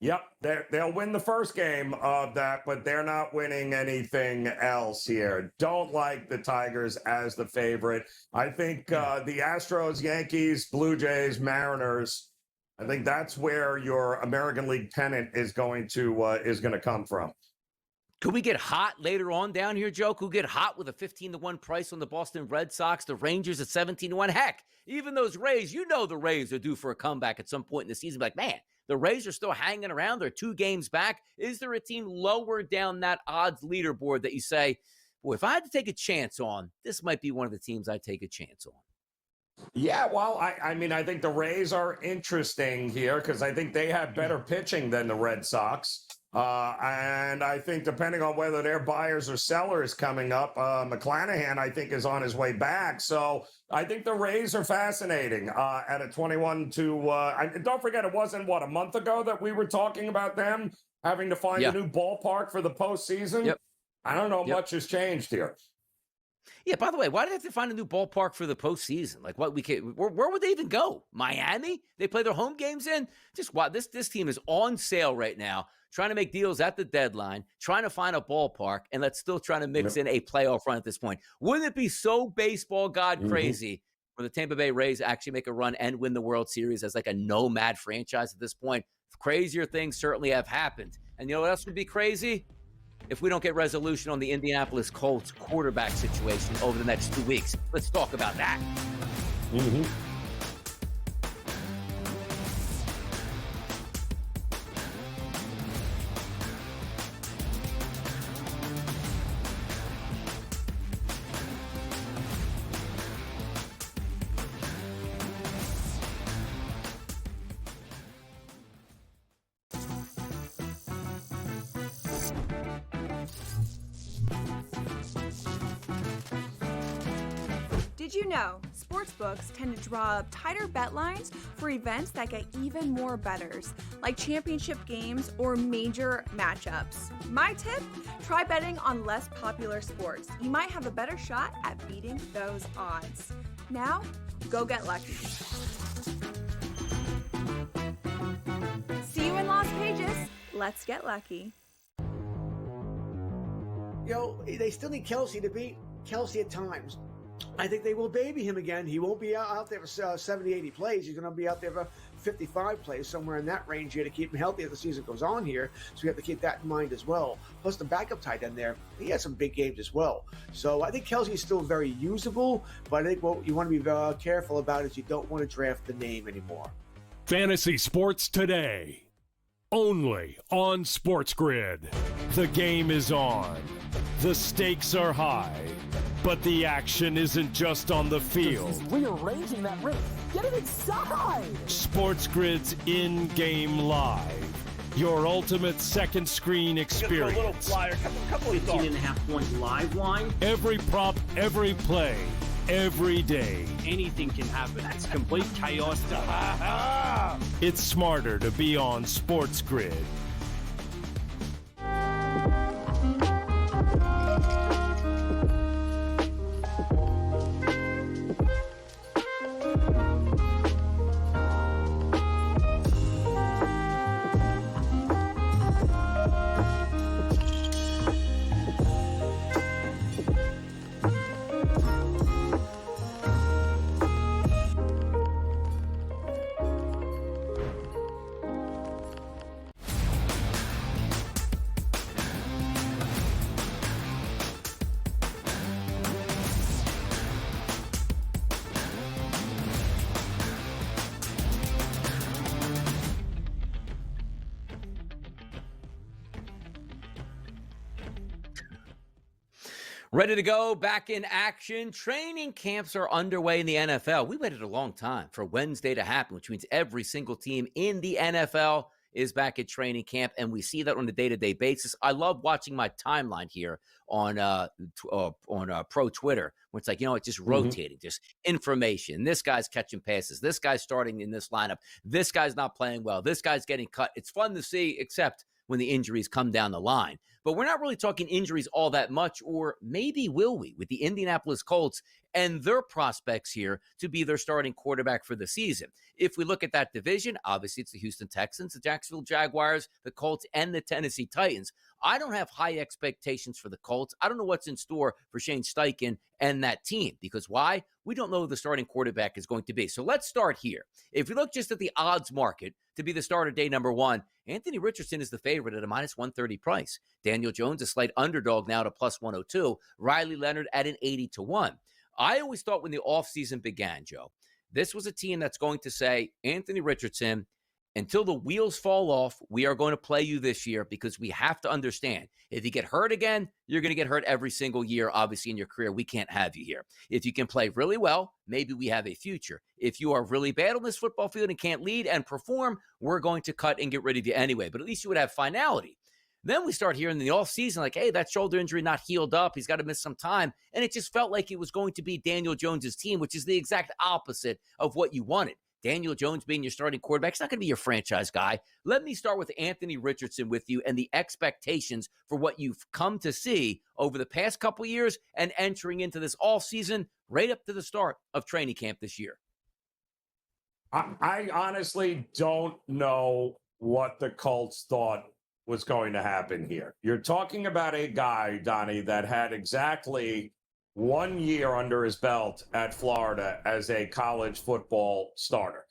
yep, they'll win the first game of that, but they're not winning anything else here. Don't like the Tigers as the favorite. I think the Astros, Yankees, Blue Jays, Mariners, I think that's where your American League pennant is going to come from. Could we get hot later on down here, Joe? Could we get hot with a 15-1 price on the Boston Red Sox, the Rangers at 17-1? Heck, even those Rays, the Rays are due for a comeback at some point in the season. Like, man, the Rays are still hanging around. They're 2 games back. Is there a team lower down that odds leaderboard that you say, well, if I had to take a chance on, this might be one of the teams I'd take a chance on? Yeah, well, I mean, I think the Rays are interesting here because I think they have better pitching than the Red Sox. And I think depending on whether they're buyers or sellers coming up, McClanahan, I think, is on his way back. So I think the Rays are fascinating at a 21 to don't forget, it wasn't, a month ago that we were talking about them having to find a new ballpark for the postseason. Yep. I don't know, much has changed here. Yeah, by the way, why do they have to find a new ballpark for the postseason? Like, where would they even go? Miami? They play their home games in? Just wow, this team is on sale right now, trying to make deals at the deadline, trying to find a ballpark, and let's still trying to mix in a playoff run at this point. Wouldn't it be so baseball god crazy for the Tampa Bay Rays actually make a run and win the World Series as like a nomad franchise at this point? Crazier things certainly have happened. And you know what else would be crazy? If we don't get resolution on the Indianapolis Colts quarterback situation over the next 2 weeks. Let's talk about that. Did you know sportsbooks tend to draw up tighter bet lines for events that get even more bettors, like championship games or major matchups. My tip? Try betting on less popular sports. You might have a better shot at beating those odds. Now, go get lucky. See you in Las Vegas. Let's get lucky. They still need Kelsey to beat Kelsey at times. I think they will baby him again. He won't be out there for 70, 80 plays. He's going to be out there for 55 plays, somewhere in that range here to keep him healthy as the season goes on here. So we have to keep that in mind as well. Plus the backup tight end there, he has some big games as well. So I think Kelsey is still very usable, but I think what you want to be careful about is you don't want to draft the name anymore. Fantasy Sports Today. Only on SportsGrid. The game is on. The stakes are high. But the action isn't just on the field. He's rearranging that roof. Get it inside! SportsGrid's in-game live. Your ultimate second screen experience. A little flyer, couple 15.5 point live line. Every prop, every play, every day. Anything can happen. That's complete chaos. It's smarter to be on SportsGrid. Ready to go, back in action. Training camps are underway in the NFL. We waited a long time for Wednesday to happen, which means every single team in the NFL is back at training camp, and we see that on a day-to-day basis. I love watching my timeline here on pro Twitter, where it's like, it's just rotating, just information. This guy's catching passes. This guy's starting in this lineup. This guy's not playing well. This guy's getting cut. It's fun to see, except when the injuries come down the line. But we're not really talking injuries all that much, or maybe will we, with the Indianapolis Colts and their prospects here to be their starting quarterback for the season. If we look at that division, obviously it's the Houston Texans, the Jacksonville Jaguars, the Colts, and the Tennessee Titans. I don't have high expectations for the Colts. I don't know what's in store for Shane Steichen and that team, because why? We don't know who the starting quarterback is going to be. So let's start here. If we look just at the odds market to be the starter day number one, Anthony Richardson is the favorite at a minus 130 price. Daniel Jones, a slight underdog now to plus 102. Riley Leonard at an 80 to 1. I always thought when the offseason began, Joe, this was a team that's going to say, Anthony Richardson, until the wheels fall off, we are going to play you this year, because we have to understand, if you get hurt again, you're going to get hurt every single year, obviously, in your career. We can't have you here. If you can play really well, maybe we have a future. If you are really bad on this football field and can't lead and perform, we're going to cut and get rid of you anyway. But at least you would have finality. Then we start hearing in the offseason, like, hey, that shoulder injury not healed up. He's got to miss some time. And it just felt like it was going to be Daniel Jones's team, which is the exact opposite of what you wanted. Daniel Jones being your starting quarterback, it's not going to be your franchise guy. Let me start with Anthony Richardson with you and the expectations for what you've come to see over the past couple years and entering into this offseason right up to the start of training camp this year. I honestly don't know what the Colts thought was going to happen here. You're talking about a guy, Donnie, that had exactly 1 year under his belt at Florida as a college football starter.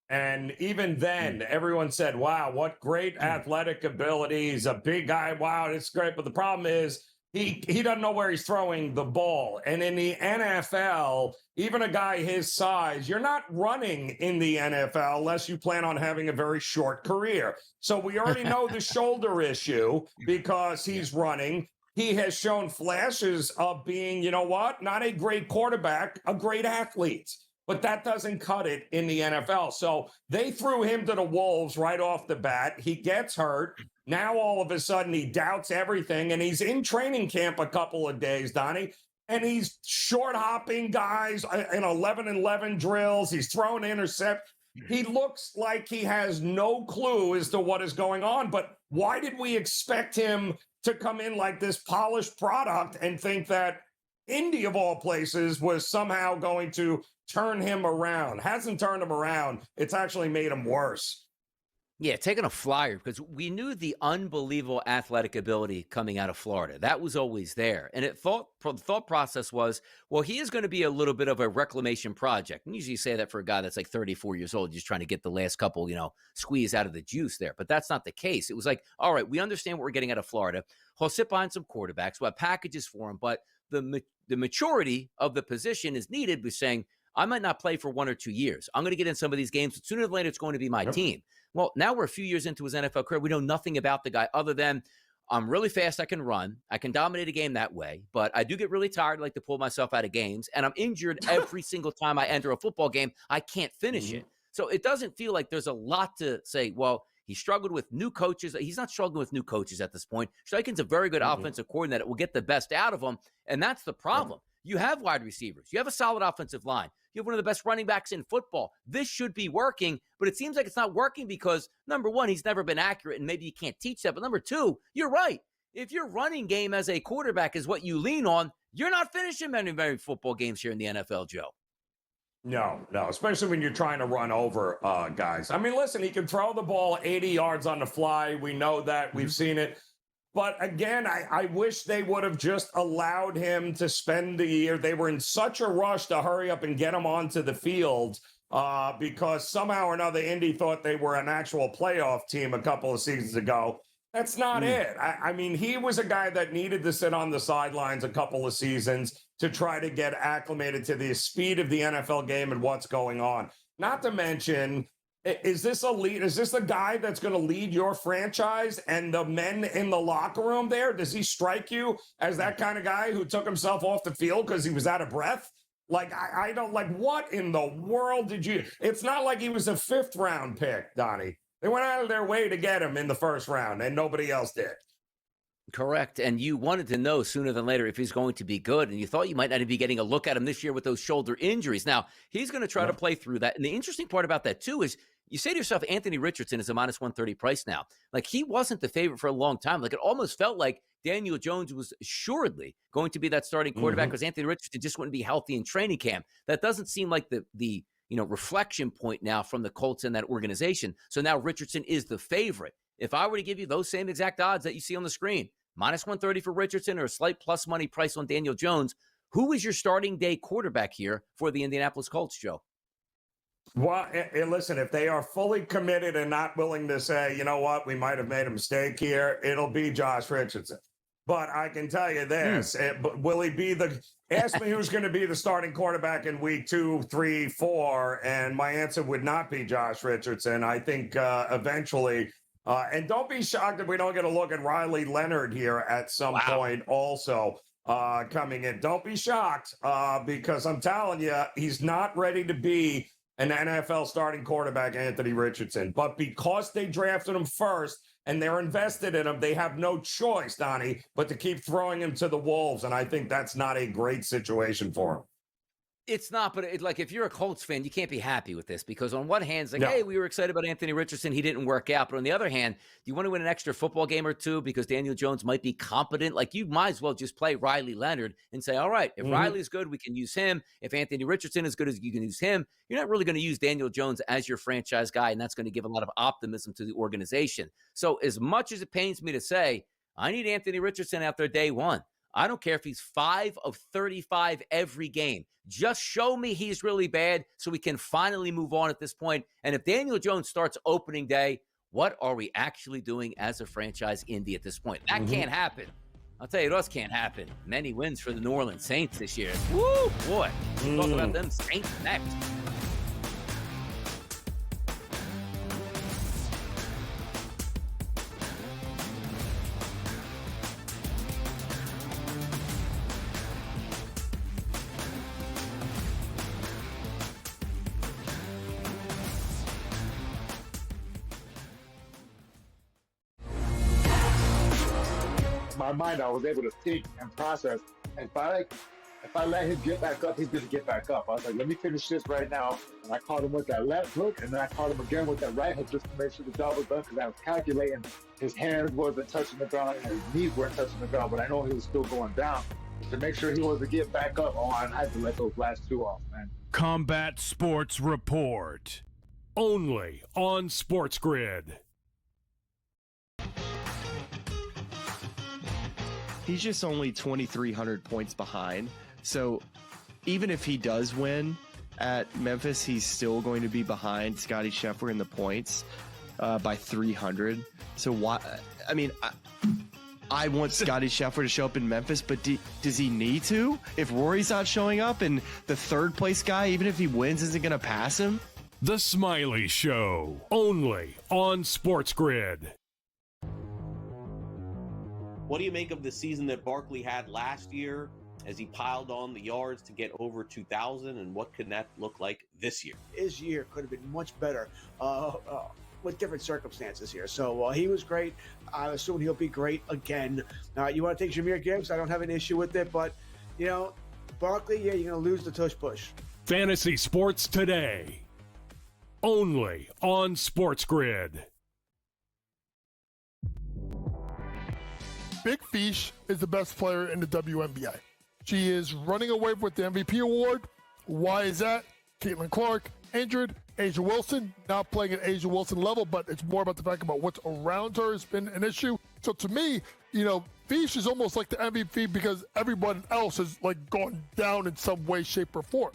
And even then, everyone said, wow, what great athletic abilities, a big guy. Wow, it's great. But the problem is he doesn't know where he's throwing the ball. And in the NFL, even a guy his size, you're not running in the NFL unless you plan on having a very short career. So we already know the shoulder issue because he's running. He has shown flashes of being, not a great quarterback, a great athlete. But that doesn't cut it in the NFL. So they threw him to the wolves right off the bat. He gets hurt. Now all of a sudden he doubts everything, and he's in training camp a couple of days, Donnie. and he's short hopping guys in 11-11 drills. He's throwing intercept. He looks like he has no clue as to what is going on. But why did we expect him to come in like this polished product and think that Indy, of all places, was somehow going to turn him around? Hasn't turned him around. It's actually made him worse. Yeah, taking a flyer, because we knew the unbelievable athletic ability coming out of Florida. That was always there. And the thought process was, well, he is going to be a little bit of a reclamation project. And usually you say that for a guy that's like 34 years old, just trying to get the last couple, squeeze out of the juice there. But that's not the case. It was like, all right, we understand what we're getting out of Florida. He'll sit behind some quarterbacks. We'll have packages for him. But the maturity of the position is needed with saying, I might not play for 1 or 2 years. I'm going to get in some of these games. Sooner or later, it's going to be my team. Well, now we're a few years into his NFL career. We know nothing about the guy other than I'm really fast. I can run. I can dominate a game that way. But I do get really tired. I like to pull myself out of games. And I'm injured every single time I enter a football game. I can't finish it. So it doesn't feel like there's a lot to say, well, he struggled with new coaches. He's not struggling with new coaches at this point. Streichen's a very good offensive coordinator that will get the best out of him. And that's the problem. You have wide receivers. You have a solid offensive line. You have one of the best running backs in football. This should be working, but it seems like it's not working because, number one, he's never been accurate, and maybe you can't teach that. But number two, you're right. If your running game as a quarterback is what you lean on, you're not finishing many football games here in the NFL, Joe. No, especially when you're trying to run over guys. I mean, listen, he can throw the ball 80 yards on the fly. We know that. We've seen it. But again, I wish they would have just allowed him to spend the year. They were in such a rush to hurry up and get him onto the field because somehow or another Indy thought they were an actual playoff team a couple of seasons ago. That's not it. I mean, he was a guy that needed to sit on the sidelines a couple of seasons to try to get acclimated to the speed of the NFL game and what's going on. Not to mention, is this the guy that's going to lead your franchise and the men in the locker room there? Does he strike you as that kind of guy who took himself off the field because he was out of breath? Like, I don't like, what in the world did you? It's not like he was a 5th round pick, Donnie. They went out of their way to get him in the 1st round and nobody else did. Correct. And you wanted to know sooner than later if he's going to be good. And you thought you might not be getting a look at him this year with those shoulder injuries. Now, he's going to try to play through that. And the interesting part about that, too, is you say to yourself, Anthony Richardson is a minus 130 price now. Like, he wasn't the favorite for a long time. Like, it almost felt like Daniel Jones was assuredly going to be that starting quarterback because Anthony Richardson just wouldn't be healthy in training camp. That doesn't seem like the reflection point now from the Colts and that organization. So now Richardson is the favorite. If I were to give you those same exact odds that you see on the screen, minus 130 for Richardson or a slight plus money price on Daniel Jones, who is your starting day quarterback here for the Indianapolis Colts, Joe? Well, listen, if they are fully committed and not willing to say, you know what, we might have made a mistake here, it'll be Josh Richardson. But I can tell you this, will he be ask me who's going to be the starting quarterback in week 2, 3, 4, and my answer would not be Josh Richardson. I think eventually, and don't be shocked if we don't get a look at Riley Leonard here at some point also coming in. Don't be shocked because I'm telling you, he's not ready to be an NFL starting quarterback, Anthony Richardson. But because they drafted him first, and they're invested in him, they have no choice, Donnie, but to keep throwing him to the wolves. And I think that's not a great situation for him. It's not, but if you're a Colts fan, you can't be happy with this because on one hand, it's like, hey, we were excited about Anthony Richardson. He didn't work out. But on the other hand, do you want to win an extra football game or two because Daniel Jones might be competent? Like, you might as well just play Riley Leonard and say, all right, if Riley's good, we can use him. If Anthony Richardson is good, you can use him. You're not really going to use Daniel Jones as your franchise guy, and that's going to give a lot of optimism to the organization. So as much as it pains me to say, I need Anthony Richardson out there day one. I don't care if he's 5 of 35 every game. Just show me he's really bad so we can finally move on at this point. And if Daniel Jones starts opening day, what are we actually doing as a franchise Indy at this point? That can't happen. I'll tell you what else can't happen. Many wins for the New Orleans Saints this year. Woo, boy. We'll talk about them Saints next. My mind, I was able to think and process and finally if I let him get back up, he's going to get back up. I was like, let me finish this right now. And I caught him with that left hook, and then I caught him again with that right hook just to make sure the job was done, because I was calculating his hands wasn't touching the ground and his knees weren't touching the ground, but I know he was still going down. To make sure he wasn't get back up, I had to let those last two off, man. Combat Sports Report. Only on SportsGrid. He's just only 2,300 points behind. So even if he does win at Memphis, he's still going to be behind Scottie Scheffler in the points by 300. So why? I mean, I want Scottie Scheffler to show up in Memphis, but does he need to? If Rory's not showing up and the third place guy, even if he wins, isn't going to pass him? The Smiley Show. Only on SportsGrid. What do you make of the season that Barkley had last year as he piled on the yards to get over 2,000, and what can that look like this year? His year could have been much better with different circumstances here. So he was great. I assume he'll be great again. You want to take Jahmyr Gibbs? I don't have an issue with it, but, Barkley, you're going to lose the tush push. Fantasy Sports Today. Only on SportsGrid. Big Fish is the best player in the WNBA. She is running away with the MVP award. Why is that? Caitlin Clark, injured. Asia Wilson, not playing at Asia Wilson level, but it's more about the fact about what's around her has been an issue. So to me, Fish is almost like the MVP because everyone else has gone down in some way, shape, or form.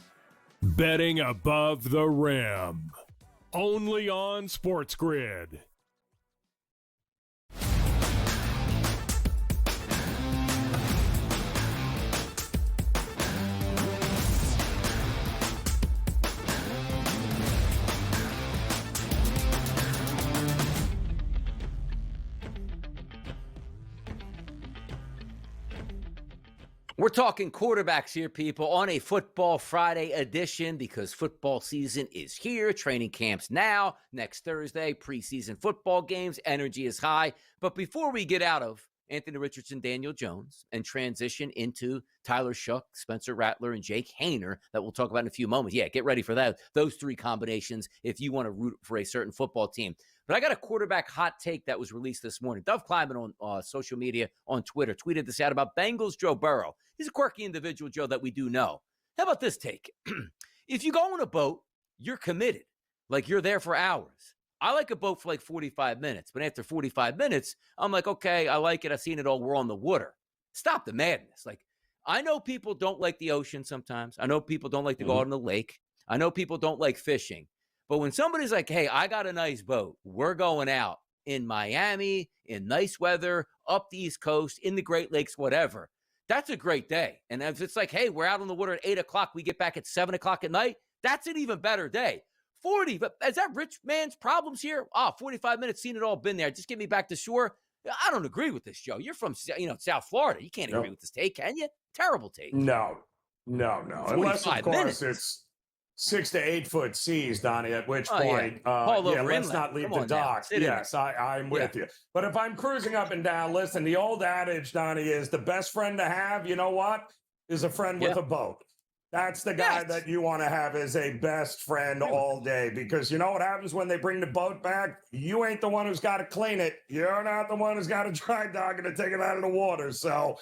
Betting above the rim. Only on SportsGrid. We're talking quarterbacks here, people, on a Football Friday edition because football season is here. Training camps now, next Thursday, preseason football games. Energy is high. But before we get out of Anthony Richardson, Daniel Jones, and transition into Tyler Shough, Spencer Rattler, and Jake Haener that we'll talk about in a few moments. Yeah, get ready for that. Those three combinations if you want to root for a certain football team. But I got a quarterback hot take that was released this morning. Dov Kleiman on social media, on Twitter, tweeted this out about Bengals Joe Burrow. He's a quirky individual, Joe, that we do know. How about this take? If you go on a boat, you're committed. You're there for hours. I like a boat for 45 minutes. But after 45 minutes, I'm like, okay, I like it. I've seen it all. We're on the water. Stop the madness. I know people don't like the ocean sometimes. I know people don't like to go out on the lake. I know people don't like fishing. But when somebody's like, hey, I got a nice boat, we're going out in Miami, in nice weather, up the East Coast, in the Great Lakes, whatever, that's a great day. And if it's hey, we're out on the water at 8 o'clock, we get back at 7 o'clock at night, that's an even better day. 40, but is that rich man's problems here? 45 minutes, seen it all, been there. Just get me back to shore. I don't agree with this, Joe. You're from South Florida. You can't agree with this take, can you? Terrible take. No. Unless, of course, it's 6 to 8 foot seas, Donnie, at which point, let's not leave the docks. Yes, I'm with you. But if I'm cruising up and down, listen, the old adage, Donnie, is the best friend to have, you know what, is a friend with a boat. That's the guy that you want to have as a best friend all day, because you know what happens when they bring the boat back? You ain't the one who's got to clean it. You're not the one who's got to dry dock it and take it out of the water. So,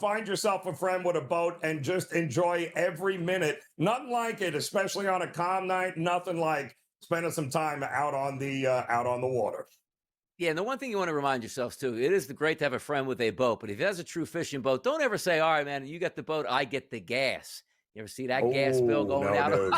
find yourself a friend with a boat and just enjoy every minute. Nothing like it, especially on a calm night. Nothing like spending some time out on the water. Yeah, and the one thing you want to remind yourselves, too, it is great to have a friend with a boat, but if he has a true fishing boat, don't ever say, all right, man, you got the boat, I get the gas. You ever see that gas bill going out? No.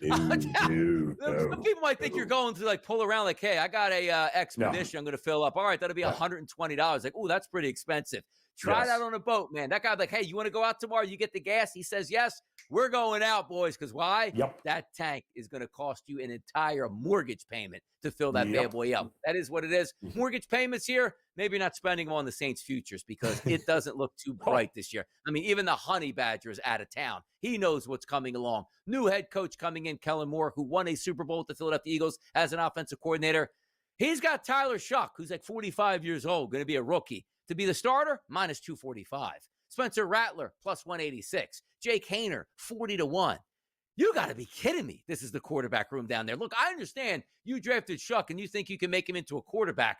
Some people might think you're going to pull around hey, I got a expedition I'm going to fill up. All right, that'll be $120. Oh, that's pretty expensive. Try that on a boat, man. That guy's hey, you want to go out tomorrow? You get the gas? He says, yes, we're going out, boys. Because why? That tank is going to cost you an entire mortgage payment to fill that bad boy up. That is what it is. Mortgage payments here, maybe not spending them on the Saints futures because it doesn't look too bright this year. I mean, even the Honey Badger is out of town. He knows what's coming along. New head coach coming in, Kellen Moore, who won a Super Bowl with the Philadelphia Eagles as an offensive coordinator. He's got Tyler Shough, who's 45 years old, going to be a rookie. To be the starter, minus 245. Spencer Rattler, plus 186. Jake Haener, 40-1. You got to be kidding me. This is the quarterback room down there. Look, I understand you drafted Shuck and you think you can make him into a quarterback.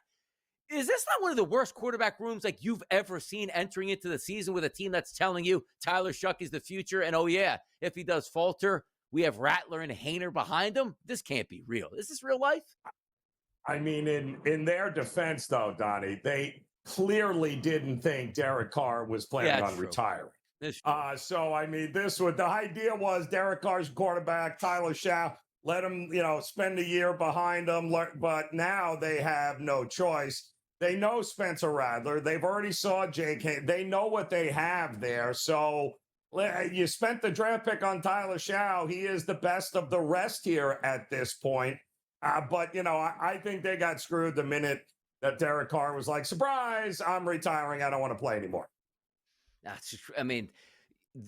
Is this not one of the worst quarterback rooms like you've ever seen entering into the season with a team that's telling you Tyler Shuck is the future? And oh yeah, if he does falter, we have Rattler and Haener behind him. This can't be real. Is this real life? I mean, in their defense, though, Donnie, they clearly didn't think Derek Carr was planning on retiring. So, I mean, the idea was Derek Carr's quarterback, Tyler Schaff, let him, spend a year behind him. But now they have no choice. They know Spencer Rattler. They've already saw Jake Haener. They know what they have there. So you spent the draft pick on Tyler Schaff. He is the best of the rest here at this point. But, I think they got screwed the minute that Derek Carr was like, surprise, I'm retiring. I don't want to play anymore.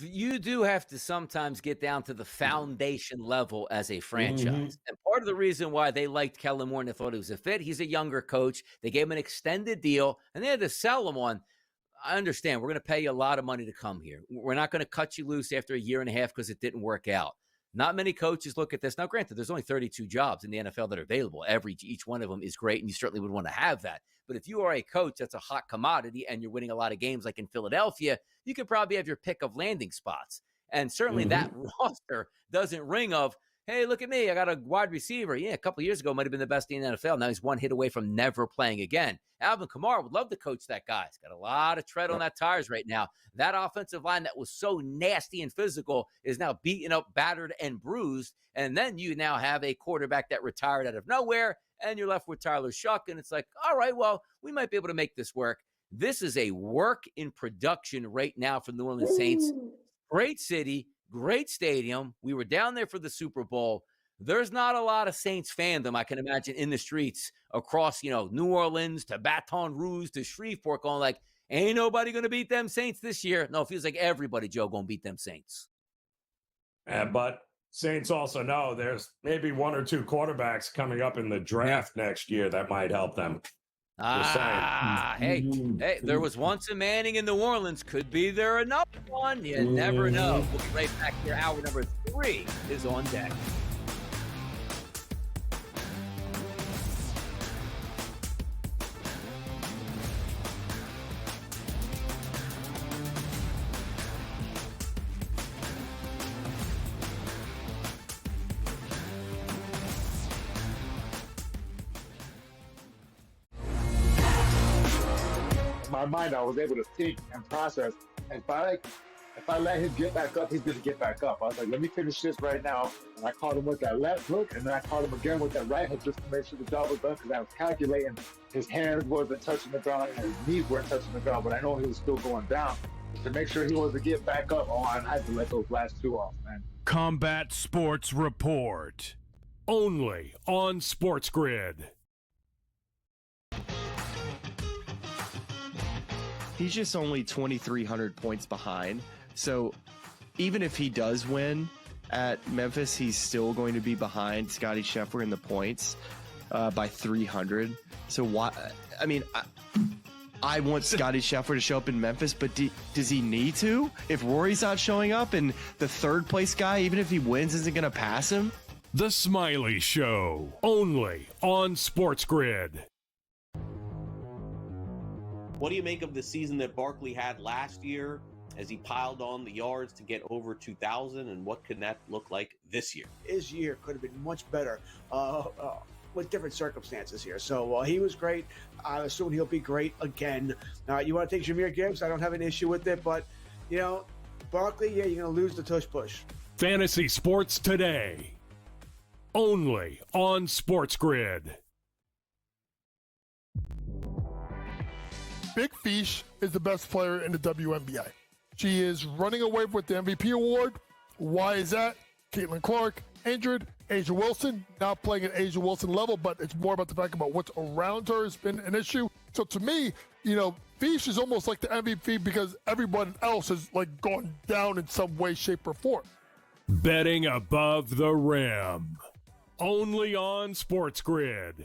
You do have to sometimes get down to the foundation level as a franchise. And part of the reason why they liked Kellen Moore and they thought he was a fit, he's a younger coach. They gave him an extended deal, and they had to sell him on, I understand, we're going to pay you a lot of money to come here. We're not going to cut you loose after a year and a half because it didn't work out. Not many coaches look at this. Now, granted, there's only 32 jobs in the NFL that are available. Each one of them is great, and you certainly would want to have that. But if you are a coach that's a hot commodity and you're winning a lot of games like in Philadelphia, you could probably have your pick of landing spots. And certainly that roster doesn't ring of, hey, look at me, I got a wide receiver. Yeah, a couple of years ago might have been the best in the NFL. Now he's one hit away from never playing again. Alvin Kamara would love to coach that guy. He's got a lot of tread on that tires right now. That offensive line that was so nasty and physical is now beaten up, battered, and bruised. And then you now have a quarterback that retired out of nowhere, and you're left with Tyler Shuck. And it's like, all right, well, we might be able to make this work. This is a work in production right now for the New Orleans Saints. Great city, great stadium. We were down there for the Super Bowl. There's not a lot of Saints fandom, I can imagine, in the streets across, New Orleans to Baton Rouge to Shreveport going like, ain't nobody going to beat them Saints this year. No, it feels like everybody, Joe, going to beat them Saints. But Saints also know there's maybe one or two quarterbacks coming up in the draft next year that might help them. Hey, there was once a Manning in New Orleans. Could be there another one. You never know. We'll be right back here. Hour number 3 is on deck. My mind, I was able to think and process. And if I let him get back up, he's going to get back up. I was like, let me finish this right now. And I caught him with that left hook, and then I caught him again with that right hook just to make sure the job was done, because I was calculating his hands wasn't touching the ground and his knees weren't touching the ground, but I know he was still going down. To make sure he was to get back up, I had to let those last two off, man. Combat Sports Report. Only on SportsGrid. He's just only 2,300 points behind. So even if he does win at Memphis, he's still going to be behind Scotty Scheffler in the points by 300. So why? I mean, I want Scotty Scheffler to show up in Memphis, but does he need to? If Rory's not showing up and the third place guy, even if he wins, isn't going to pass him? The Smiley Show. Only on SportsGrid. What do you make of the season that Barkley had last year as he piled on the yards to get over 2,000, and what can that look like this year? His year could have been much better with different circumstances here. So he was great. I assume he'll be great again. You want to take Jahmyr Gibbs? I don't have an issue with it, but, Barkley, you're going to lose the tush push. Fantasy Sports Today. Only on SportsGrid. Big Fish is the best player in the WNBA. She is running away with the MVP award. Why is that? Caitlin Clark, injured. Asia Wilson, not playing at Asia Wilson level, but it's more about the fact about what's around her has been an issue. So to me, Fish is almost like the MVP because everyone else has gone down in some way, shape, or form. Betting above the rim. Only on SportsGrid.